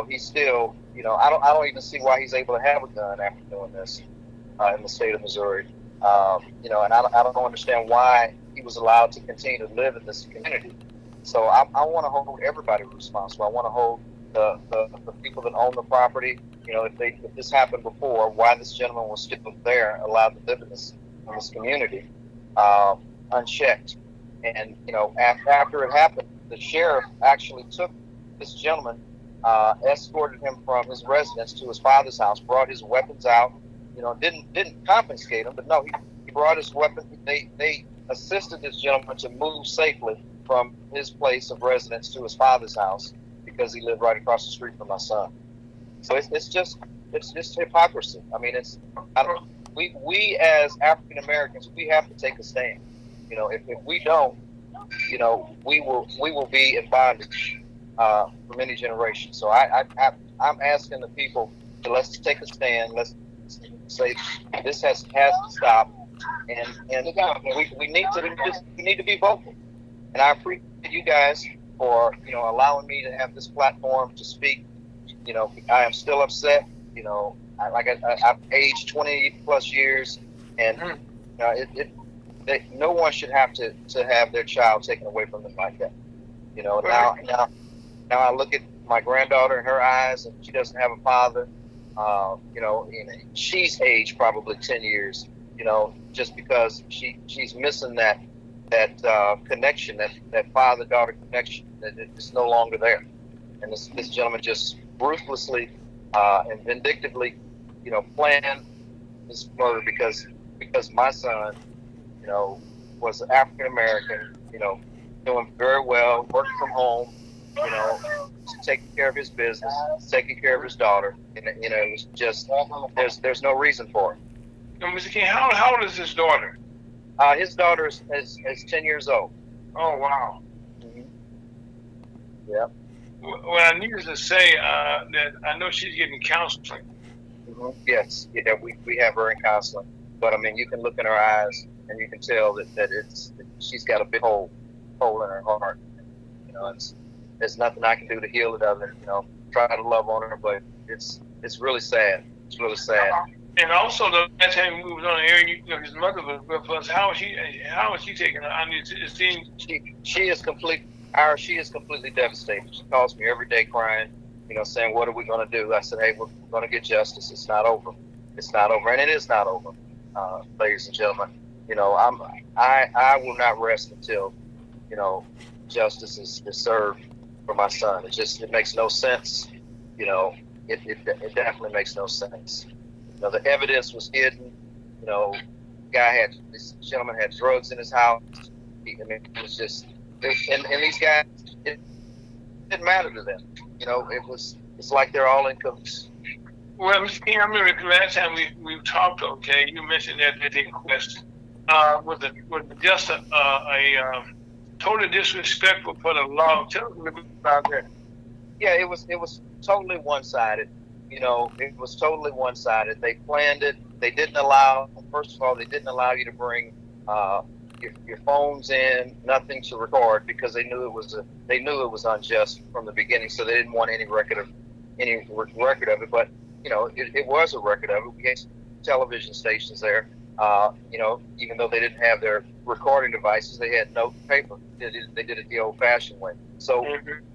He's still, I don't even see why he's able to have a gun after doing this in the state of Missouri. And I don't understand why he was allowed to continue to live in this community. So I want to hold everybody responsible. I want to hold the people that own the property. If this happened before, why this gentleman was still there, allowed to live in this community, unchecked. And after it happened, the sheriff actually took this gentleman, escorted him from his residence to his father's house, brought his weapons out. Didn't confiscate him, but no, he brought his weapon. They assisted this gentleman to move safely from his place of residence to his father's house because he lived right across the street from my son. So it's just hypocrisy. I mean, we as African Americans, we have to take a stand. If we don't, we will be in bondage for many generations. So I'm asking the people to let's take a stand. Let's say this has to stop, and we need to be vocal. And I appreciate you guys for allowing me to have this platform to speak. I am still upset. I've aged 20 plus years, and no one should have to have their child taken away from them like that. Now I look at my granddaughter in her eyes, and she doesn't have a father. She's aged probably 10 years. Just because she's missing that connection, that father-daughter connection, that it's no longer there. And this gentleman just ruthlessly and vindictively, planned this murder because my son, was African American, doing very well, working from home, taking care of his business, taking care of his daughter, and it was just there's no reason for it. Mr. King, how old is his daughter? His daughter is 10 years old. Oh, wow. Mm-hmm. Yeah. Well, I needed to say that I know she's getting counseling. Mm-hmm. Yes, yeah, we have her in counseling. But I mean, you can look in her eyes and you can tell that she's got a big hole in her heart. There's nothing I can do to heal it other than try to love on her. But it's really sad. It's really sad. And also, the last time we moved on the air, his mother was with us. How is she taking it? I mean, it seems she is completely devastated. She calls me every day crying, saying, what are we going to do? I said, hey, we're going to get justice. It's not over. It's not over. And it is not over, ladies and gentlemen. I will not rest until, justice is served for my son. It makes no sense. It definitely makes no sense. The evidence was hidden. This gentleman had drugs in his house. It was just, and these guys, it didn't matter to them. It's like they're all in cahoots. Well, Mr. King, I remember the last time we talked. Okay, you mentioned that the inquest was just a totally disrespectful for the law. Tell us a little bit about that. Yeah, it was totally one-sided. It was totally one-sided. They planned it. They didn't allow. First of all, they didn't allow you to bring your phones in, nothing to record, because they knew it was unjust from the beginning. So they didn't want any record of it. But it was a record of it. We had television stations there. Even though they didn't have their recording devices, they had note and paper. They did it the old-fashioned way. So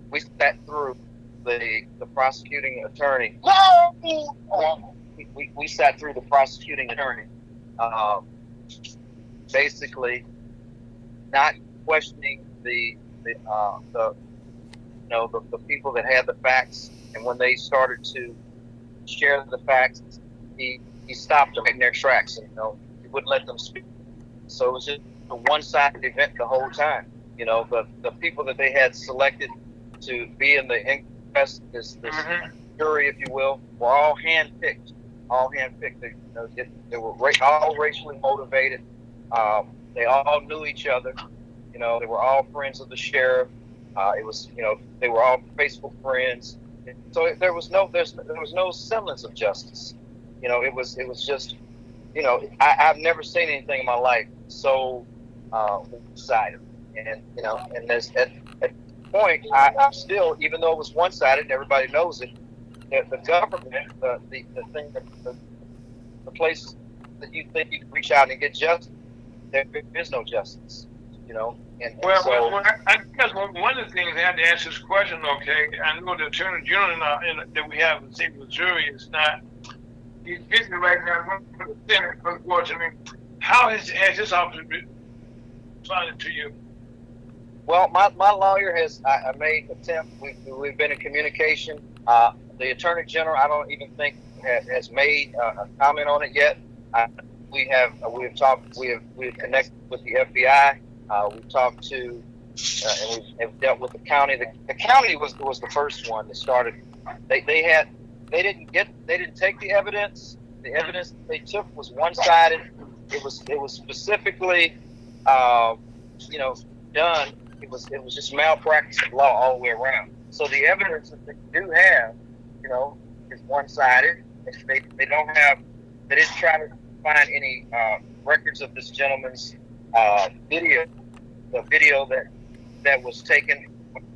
we sat through the prosecuting attorney. We sat through the prosecuting attorney, basically not questioning the people that had the facts, and when they started to share the facts, he stopped them in their tracks, and he wouldn't let them speak. So it was just a one-sided event the whole time. The people that they had selected to be in the inquest, this jury, if you will, were all handpicked. They were all racially motivated. They all knew each other. They were all friends of the sheriff. They were all Facebook friends. So there was no semblance of justice. It was just, I've never seen anything in my life so one-sided. And there's at point, I'm still, even though it was one-sided and everybody knows it, the government, the places that you think you can reach out and get justice, there is no justice. I guess one of the things I had to ask this question. Okay, I know the Attorney General that we have in the state of Missouri is not. He's busy right now for the Senate, unfortunately. How has this office responded to you? Well, my lawyer has I made attempt. We've been in communication. The Attorney General, I don't even think has made a comment on it yet. We have connected with the FBI. We've talked to and we've dealt with the county. The county was the first one that started. They didn't take the evidence. The evidence they took was one-sided. It was specifically done. It was just malpractice of law all the way around. So the evidence that they do have, is one-sided. They don't have. They didn't try to find any records of this gentleman's video. The video that was taken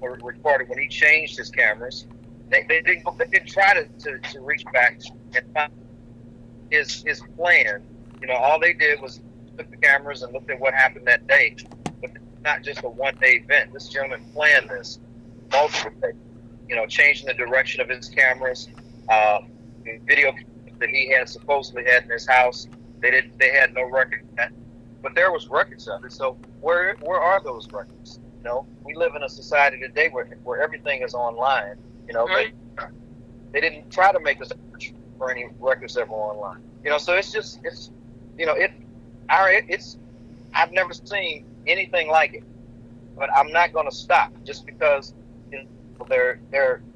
or recorded when he changed his cameras. They didn't try to reach back and find his plan. All they did was took the cameras and looked at what happened that day. But it's not just a one-day event. This gentleman planned this multiple days. Changing the direction of his cameras. The video that he had supposedly had in his house, they had no record of that. But there was records of it. So where are those records? We live in a society today where everything is online. They didn't try to make a search for any records that were online. So I've never seen anything like it. But I'm not going to stop just because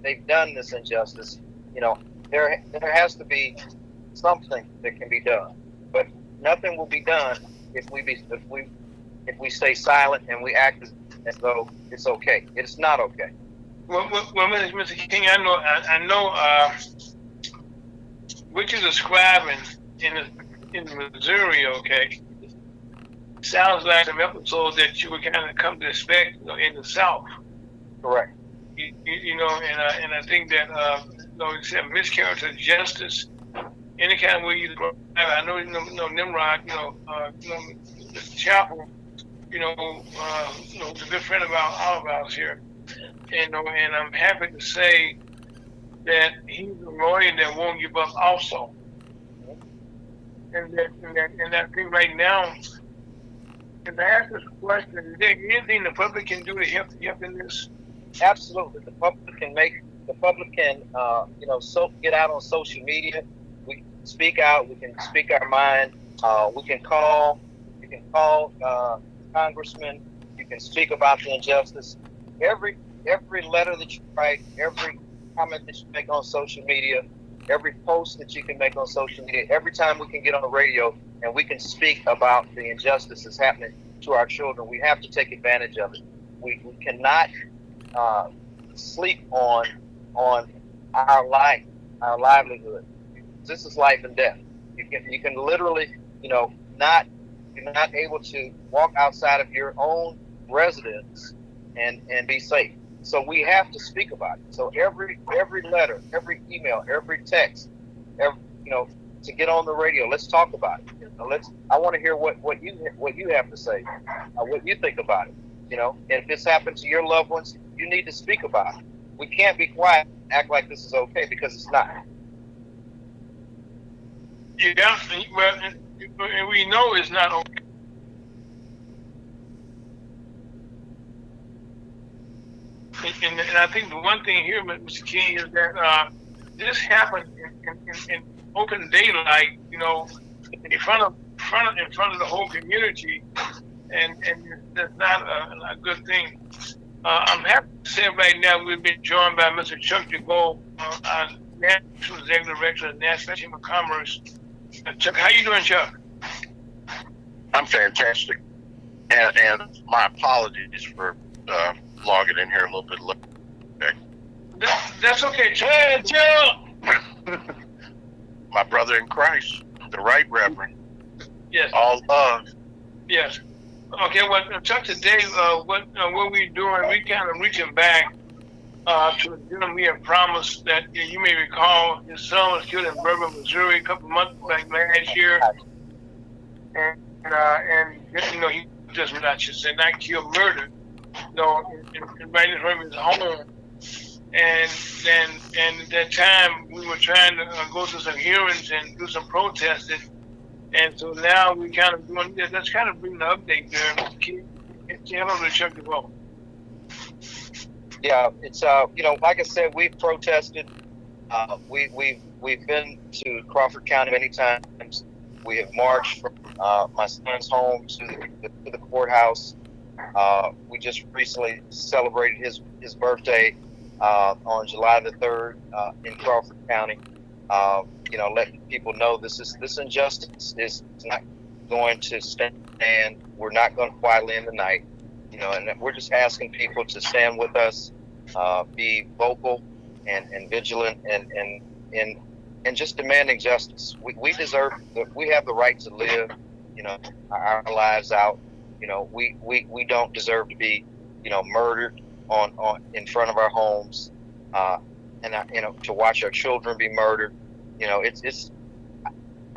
they've done this injustice. There has to be something that can be done. But nothing will be done if we stay silent and we act as though it's okay. It's not okay. Well, Mr. King, I know what you're describing in Missouri. Okay, sounds like some episodes that you would kind of come to expect in the South. Correct. And I think that except miscarriage of justice, any kind of way you describe it. I know Nimrod, the chapel, was a good friend of all of ours here. And I'm happy to say that he's a lawyer that won't give up also. And I think right now, if I ask this question, is there anything the public can do to help in this? Absolutely. The public can get out on social media. We can speak out. We can speak our mind. We can call congressmen. You can speak about the injustice. Every letter that you write, every comment that you make on social media, every post that you can make on social media, every time we can get on the radio and we can speak about the injustice that's happening to our children, we have to take advantage of it. We cannot sleep on our life, our livelihood. This is life and death. You can literally, you're not able to walk outside of your own residence and be safe. So we have to speak about it. So every letter, every email, every text, to get on the radio, let's talk about it. I want to hear what you have to say, what you think about it. And if this happens to your loved ones, you need to speak about it. We can't be quiet and act like this is okay, because it's not. Yeah, well, and we know it's not okay. And I think the one thing here, Mr. King, is that this happened in open daylight, in front of the whole community, and that's not a good thing. I'm happy to say right now we've been joined by Mr. Chuck DeGoe, our National Executive Director of the National Chamber of Commerce. Chuck, how you doing, Chuck? I'm fantastic, and my apologies for logging in here a little bit late. Okay. That's okay, Chuck. My brother in Christ, the Right Reverend. Yes. All love. Yes. Okay. Well, Chuck, today, what we're doing, we kind of reaching back to the gentleman we have promised that you may recall his son was killed in Bourbon, Missouri, a couple months back last year, and he just not killed, murdered. Right in front of his home. And at that time, we were trying to go through some hearings and do some protesting. And so now we kind of doing this. Let's kind of bring the update there. Hello to Chuck DeGoe. Yeah, it's like I said, we've protested. We've been to Crawford County many times. We have marched from my son's home to the courthouse. We just recently celebrated his birthday on July the 3rd in Crawford County. Letting people know this injustice is not going to stand. We're not going to quietly in the night. And we're just asking people to stand with us, be vocal and vigilant, and just demanding justice. We deserve. We have the right to live, our lives out. We don't deserve to be, murdered on in front of our homes, and to watch our children be murdered. It's.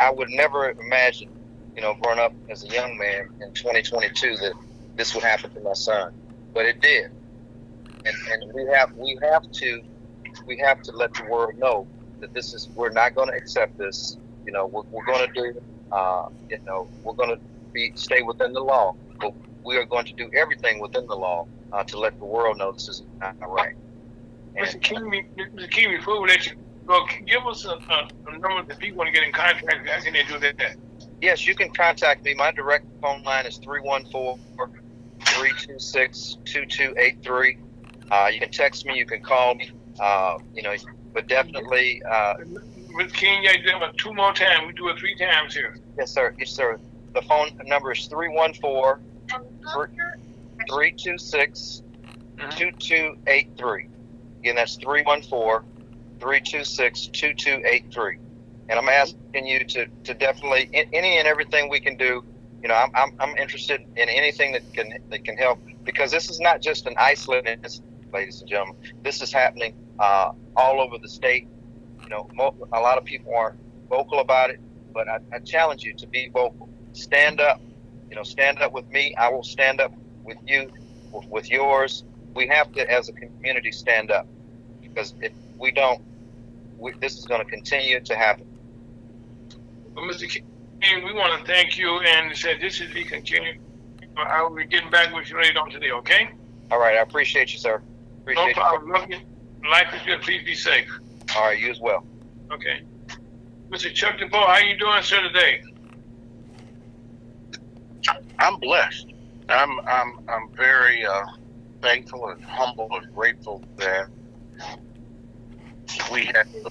I would never imagine, growing up as a young man in 2022 that this would happen to my son, but it did. And we have to let the world know that we're not going to accept this. We're going to do. We're going to stay within the law. But we are going to do everything within the law to let the world know this is not right. Mr. King, before we let you go, give us a number that people want to get in contact. How can they do that? Yes, you can contact me. My direct phone line is 314-326-2283. You can text me. You can call me. But definitely. Mr. King, you do it 2 more times. We do it 3 times here. Yes, sir. Yes, sir. The phone number is 314-326-2283. Again, that's 314-326-2283. And I'm asking you to definitely any and everything we can do. I'm interested in anything that can help, because this is not just an isolated incident, ladies and gentlemen. This is happening all over the state. A lot of people aren't vocal about it, but I challenge you to be vocal. Stand up. Stand up with me. I will stand up with you, with yours. We have to, as a community, stand up, because if we don't, this is going to continue to happen. Well, Mr. King, we want to thank you and say this is the continue. I will be getting back with you later on today, okay? All right, I appreciate you, sir. Appreciate no problem. Love you. Life is good. Please be safe. All right, you as well. Okay. Mr. Chuck DeBoer, how you doing, sir, today? I'm blessed. I'm very thankful and humble and grateful that we have the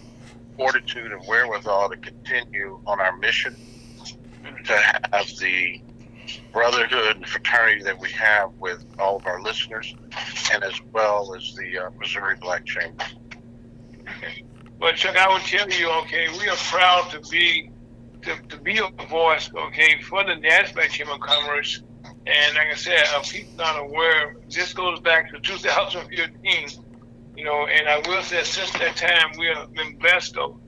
fortitude and wherewithal to continue on our mission, to have the brotherhood and fraternity that we have with all of our listeners, and as well as the Missouri Black Chamber. Okay. Well, Chuck, I would tell you, okay, we are proud to be a voice, okay, for the NASDAQ Chamber of Commerce. And like I said, people not aware, this goes back to 2015, and I will say since that time, we have been blessed, though.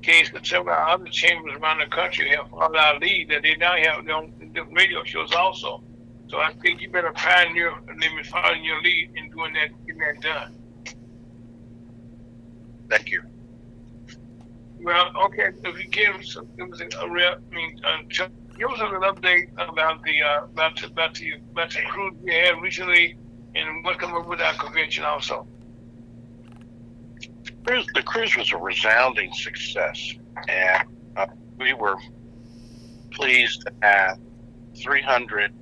Case that several other chambers around the country have followed our lead, that they now have their own radio shows also. So I think you better pioneer and let me follow your lead in doing that, getting that done. Thank you. Well, okay, if you give us Chuck, give us an update about the cruise we had recently and what come up with our convention also. The cruise was a resounding success, and we were pleased to have 300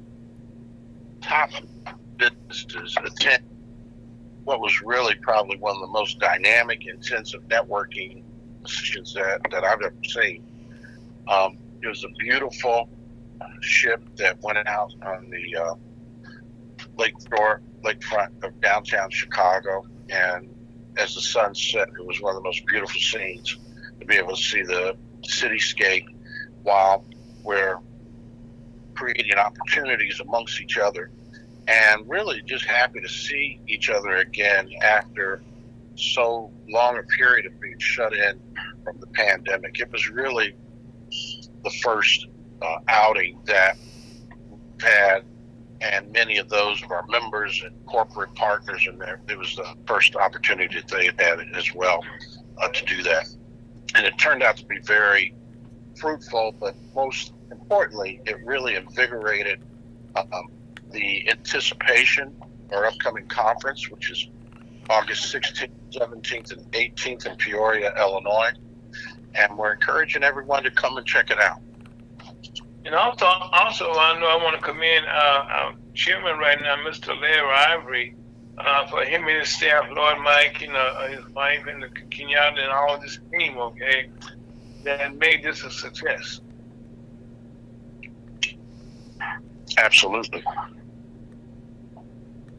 top businesses attend what was really probably one of the most dynamic, intensive networking sessions that I've ever seen. It was a beautiful ship that went out on the lakefront of downtown Chicago, and as the sun set, it was one of the most beautiful scenes to be able to see the cityscape while we're creating opportunities amongst each other, and really just happy to see each other again after so long a period of being shut in from the pandemic. It was really the first outing that we've had, and many of those of our members and corporate partners in there, it was the first opportunity that they had as well to do that. And it turned out to be very fruitful, but most importantly, it really invigorated the anticipation of our upcoming conference, which is August 16th, 17th, and 18th in Peoria, Illinois. And we're encouraging everyone to come and check it out. And also, I know I want to commend our chairman right now, Mr. Larry Ivory, for him and his staff, Lord Mike, his wife, and the Kenyatta, and all this team, okay, that made this a success. Absolutely.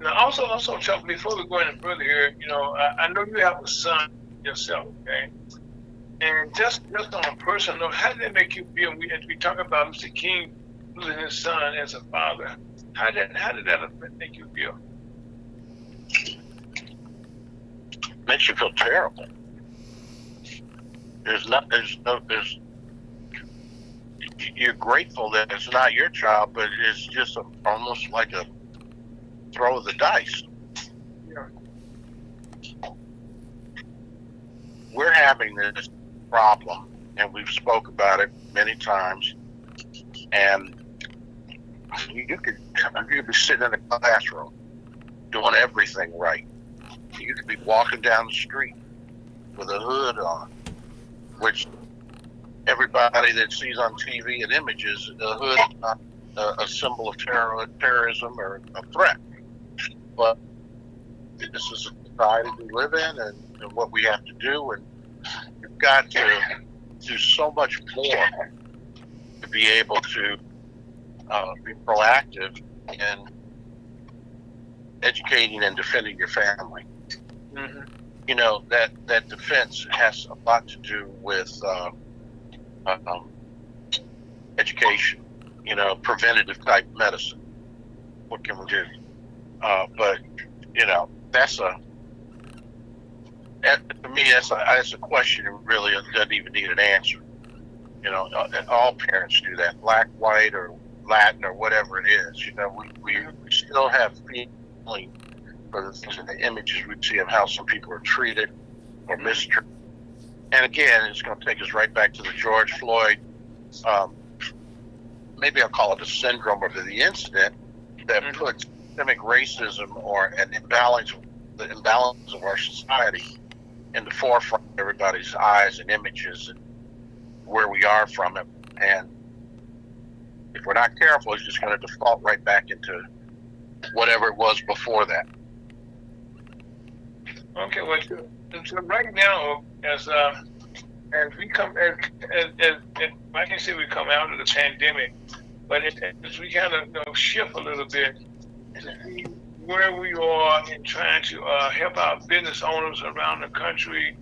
Now, also, Chuck, before we go any further here, I know you have a son yourself, okay? And just on a personal note, how did that make you feel? As we talk about Mr. King losing his son as a father, how did that make you feel? Makes you feel terrible. You're grateful that it's not your child, but it's just almost like a throw of the dice. Yeah. We're having this problem, and we've spoke about it many times, and you could be sitting in a classroom doing everything right. You could be walking down the street with a hood on, which everybody that sees on TV and images, the hood is not a symbol of terrorism or a threat. But this is a society we live in, and what we have to do, and you've got to do so much more to be able to be proactive in educating and defending your family. Mm-hmm. That defense has a lot to do with education, preventative type medicine. What can we do? But to me, that's a question that really doesn't even need an answer. All parents do that, black, white, or Latin, or whatever it is. We still have feeling for the things and the images we see of how some people are treated or mistreated. And again, it's going to take us right back to the George Floyd, maybe I'll call it a syndrome or the incident that puts systemic racism or an imbalance, the imbalance of our society in the forefront of everybody's eyes and images and where we are from it. And if we're not careful, it's just going to default right back into whatever it was before that. Okay, well, so right now, as we come, I can say we come out of the pandemic, but as we kind of shift a little bit to see where we are in trying to help our business owners around the country.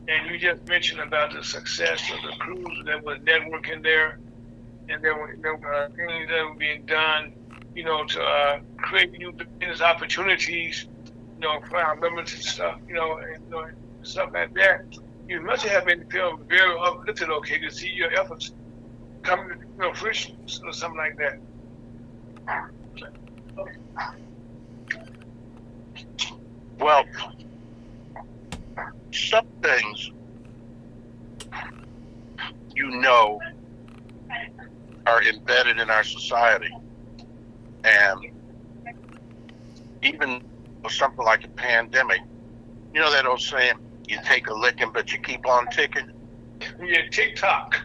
And you just mentioned about the success of the cruise that was networking there, and there were things that were being done, to create new business opportunities, for our members and stuff, and stuff like that. You must have been feeling very uplifted, okay, to see your efforts come to fruition or something like that. Well, some things are embedded in our society, and even with something like a pandemic, that old saying, you take a licking but you keep on ticking? Yeah, TikTok.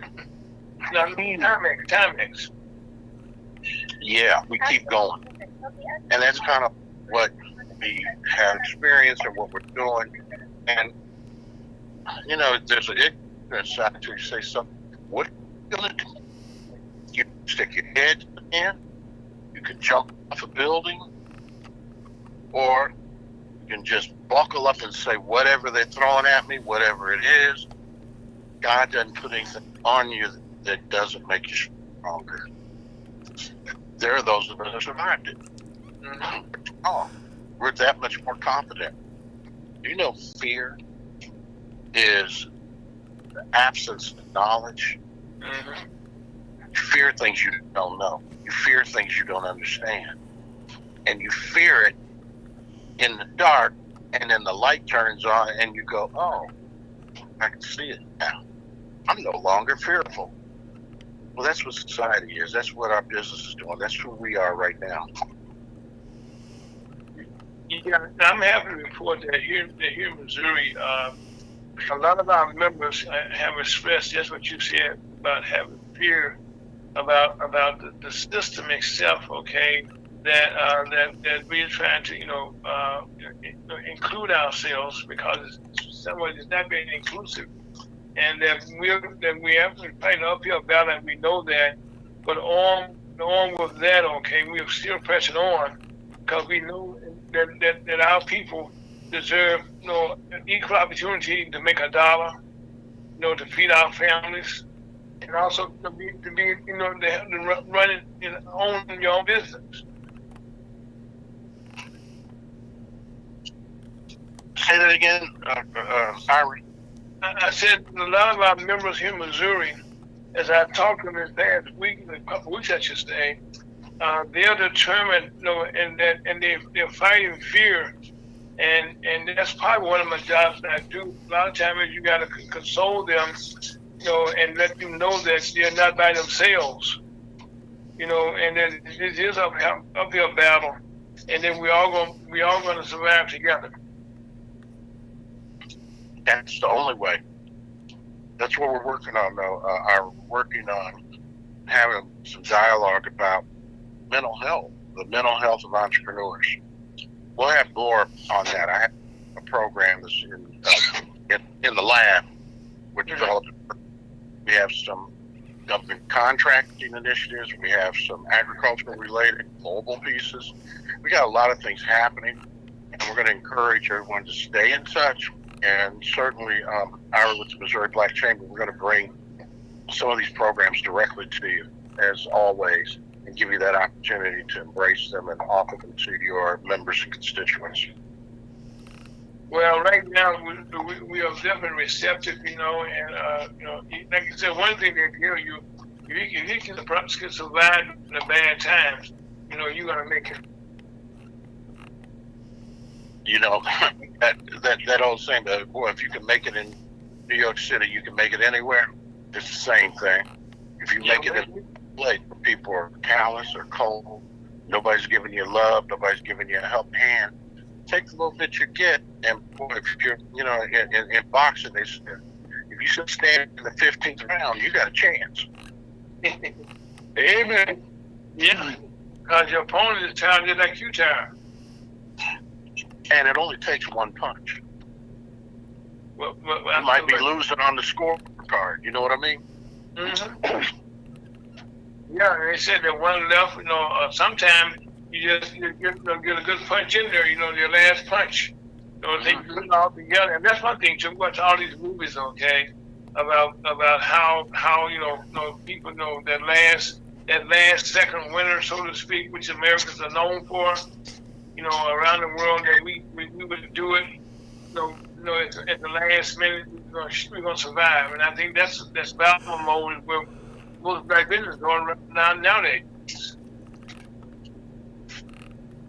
Timex. Yeah, we keep going. And that's kind of what we have experienced and what we're doing. And, there's an ignorant side to you say something. What are you going to do? You stick your head in, you can jump off a building, or you can just buckle up and say, whatever they're throwing at me, whatever it is, God doesn't put anything on you that doesn't make you stronger. There are those of us who survived it. Oh, we're that much more confident. Fear is the absence of knowledge. You fear things you don't know. You fear things you don't understand. And you fear it in the dark, and then the light turns on, and you go, oh, I can see it now. I'm no longer fearful. Well, that's what society is. That's what our business is doing. That's who we are right now. Yeah, I'm happy to report that here in Missouri, a lot of our members have expressed just what you said about having fear about the system itself. Okay, that we're trying to include ourselves because it's not being inclusive, and that we have to fight an uphill battle, and we know that. But on with that, okay, we are still pressing on because we know that our people deserve an equal opportunity to make a dollar, to feed our families, and also to run it, own your own business. Say that again, Irie. I said a lot of our members here in Missouri, as I talked to them this past week, a couple of weeks I should say, they're determined, and they're fighting fear, and that's probably one of my jobs that I do. A lot of times you got to console them, and let them know that they're not by themselves, and that this is an uphill battle, and then we all going to survive together. That's the only way. That's what we're working on, though. We're working on having some dialogue about mental health, the mental health of entrepreneurs. We'll have more on that. I have a program that's in the lab. We're developing. We have some government contracting initiatives. We have some agricultural related global pieces. We got a lot of things happening, and we're going to encourage everyone to stay in touch. And certainly, with the Missouri Black Chamber, we're going to bring some of these programs directly to you, as always, and give you that opportunity to embrace them and offer them to your members and constituents. Well, right now we are definitely receptive, and like I said, one thing that if you can survive the bad times, you're gonna make it. That old saying, boy, if you can make it in New York City, you can make it anywhere. It's the same thing. If you make it in a place where people are callous or cold, nobody's giving you love, nobody's giving you a helping hand, take the little bit you get. And boy, if you're, in boxing, they say, if you should stand in the 15th round, you got a chance. Amen. Yeah, because your opponent is tired just like you tired. And it only takes one punch. Well, you might be losing on the scorecard. You know what I mean? Mm-hmm. Yeah, they said that one left. Sometimes you just get a good punch in there. Your last punch. They put it all together, and that's one thing. To watch all these movies, okay, about how people know that last second winner, so to speak, which Americans are known for. Around the world, that we would do it. At the last minute, we're gonna survive, and I think that's battle mode where most black business going right nowadays.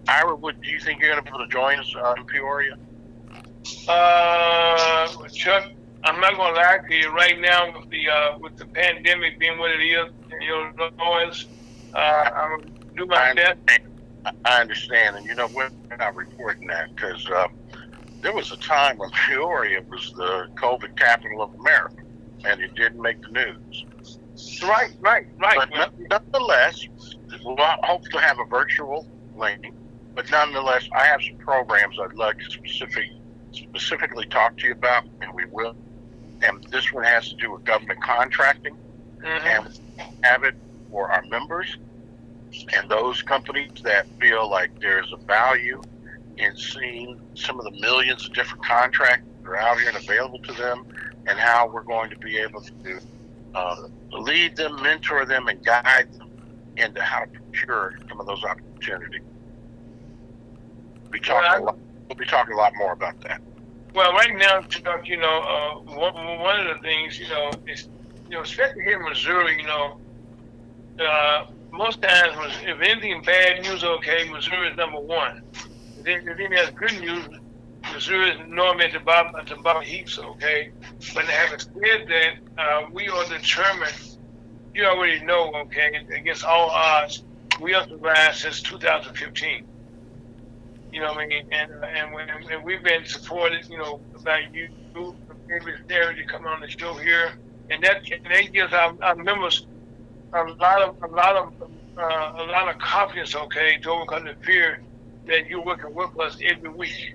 Ira, do you think you're gonna be able to join us in Peoria? Chuck, I'm not gonna lie to you. Right now, with the pandemic being what it is, Illinois, I'm gonna do my best. I understand, and we're not reporting that because there was a time when Peoria was the COVID capital of America, and it didn't make the news. Right. But nonetheless, we'll hopefully have a virtual link. But nonetheless, I have some programs I'd like to specifically talk to you about, and we will. And this one has to do with government contracting, and we have it for our members and those companies that feel like there's a value in seeing some of the millions of different contracts that are out here and available to them, and how we're going to be able to lead them, mentor them, and guide them into how to procure some of those opportunities. We'll be talking a lot more about that. Well, right now, Chuck, one of the things, is, especially here in Missouri, most times, if anything bad news, okay, Missouri is number one. If anything that's good news, Missouri is normally at the bottom heaps, okay? But having said that, we are determined, you already know, okay, against all odds, we have survived since 2015. You know what I mean? And we've been supported, by you, every Saturday to come on the show here, and that gives our members a lot of confidence, okay, to overcome the fear that you're working with us every week.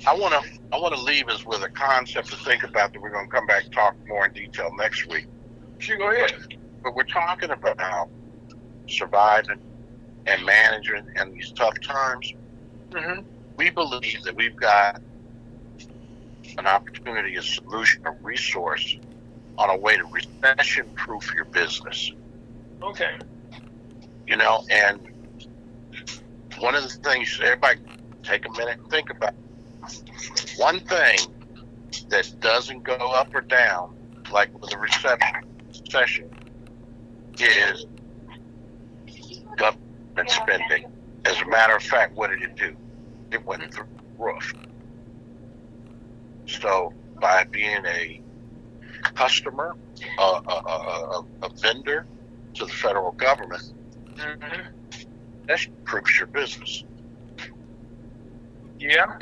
I want to leave us with a concept to think about that we're going to come back and talk more in detail next week. Sure, go ahead. But we're talking about surviving and managing in these tough times. Mm-hmm. We believe that we've got an opportunity, a solution, a resource on a way to recession-proof your business. Okay. And one of the things, everybody take a minute and think about, one thing that doesn't go up or down, like with a recession, is government spending. As a matter of fact, what did it do? It went through the roof. So by being a customer, a vendor to the federal government, that improves your business. Yeah.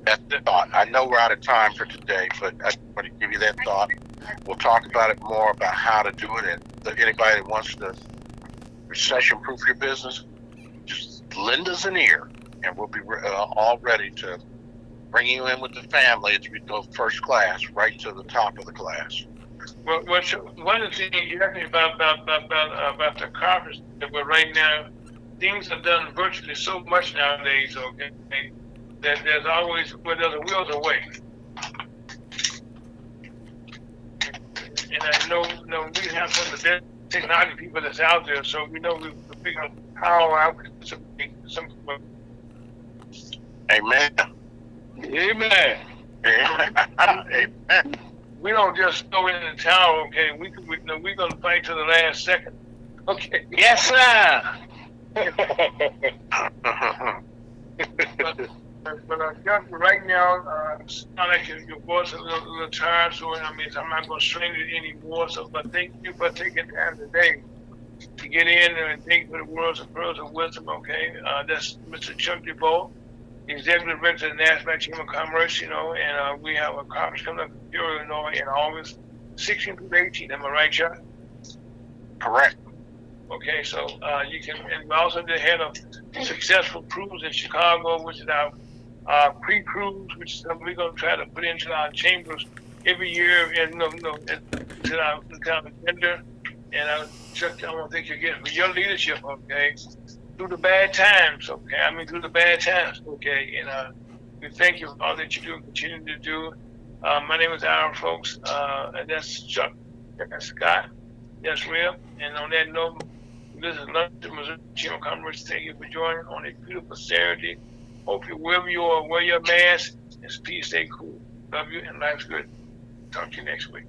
That's the thought. I know we're out of time for today, but I want to give you that thought. We'll talk about it more about how to do it, and anybody that wants to recession-proof your business, just lend us an ear, and we'll be all ready to bring you in with the family as we go first class, right to the top of the class. Well, one of the things you asked me about the conference, that we're right now, things are done virtually so much nowadays, okay, that there's always, there's a will to way. And I know we have some of the best technology people that's out there, so we know we figure out how I would participate in some way. Amen. Amen. Amen. We don't just throw it in the towel, okay? We're going to fight to the last second. Okay. Yes, sir. But Chuck, right now, it's not like your voice is a little tired, so I mean, I'm not going to strain it anymore. So, but thank you for taking time today to get in and thank you for the words of pearls of wisdom. Okay, that's Mr. Chuck DeVoe, Executive Director of the National Chamber of Commerce. You know, and we have a conference coming up in Peoria, Illinois, in August 16th through 18th. Am I right, Chuck? Correct. Okay, so you can, and we also did had a successful cruise in Chicago, which is our pre-cruise, which is something we're going to try to put into our chambers every year, and to our agenda. And Chuck, I want to thank you again for your leadership. Okay, through the bad times. Okay, I mean through the bad times. Okay, and we thank you for all that you do and continue to do. My name is Aaron, folks, and that's Chuck, that's Scott, that's Reb, and on that note. This is London, Missouri Chamber of Commerce. Thank you for joining on a beautiful Saturday. Hope you, wherever you are, wear your mask and stay cool. Love you and life's good. Talk to you next week.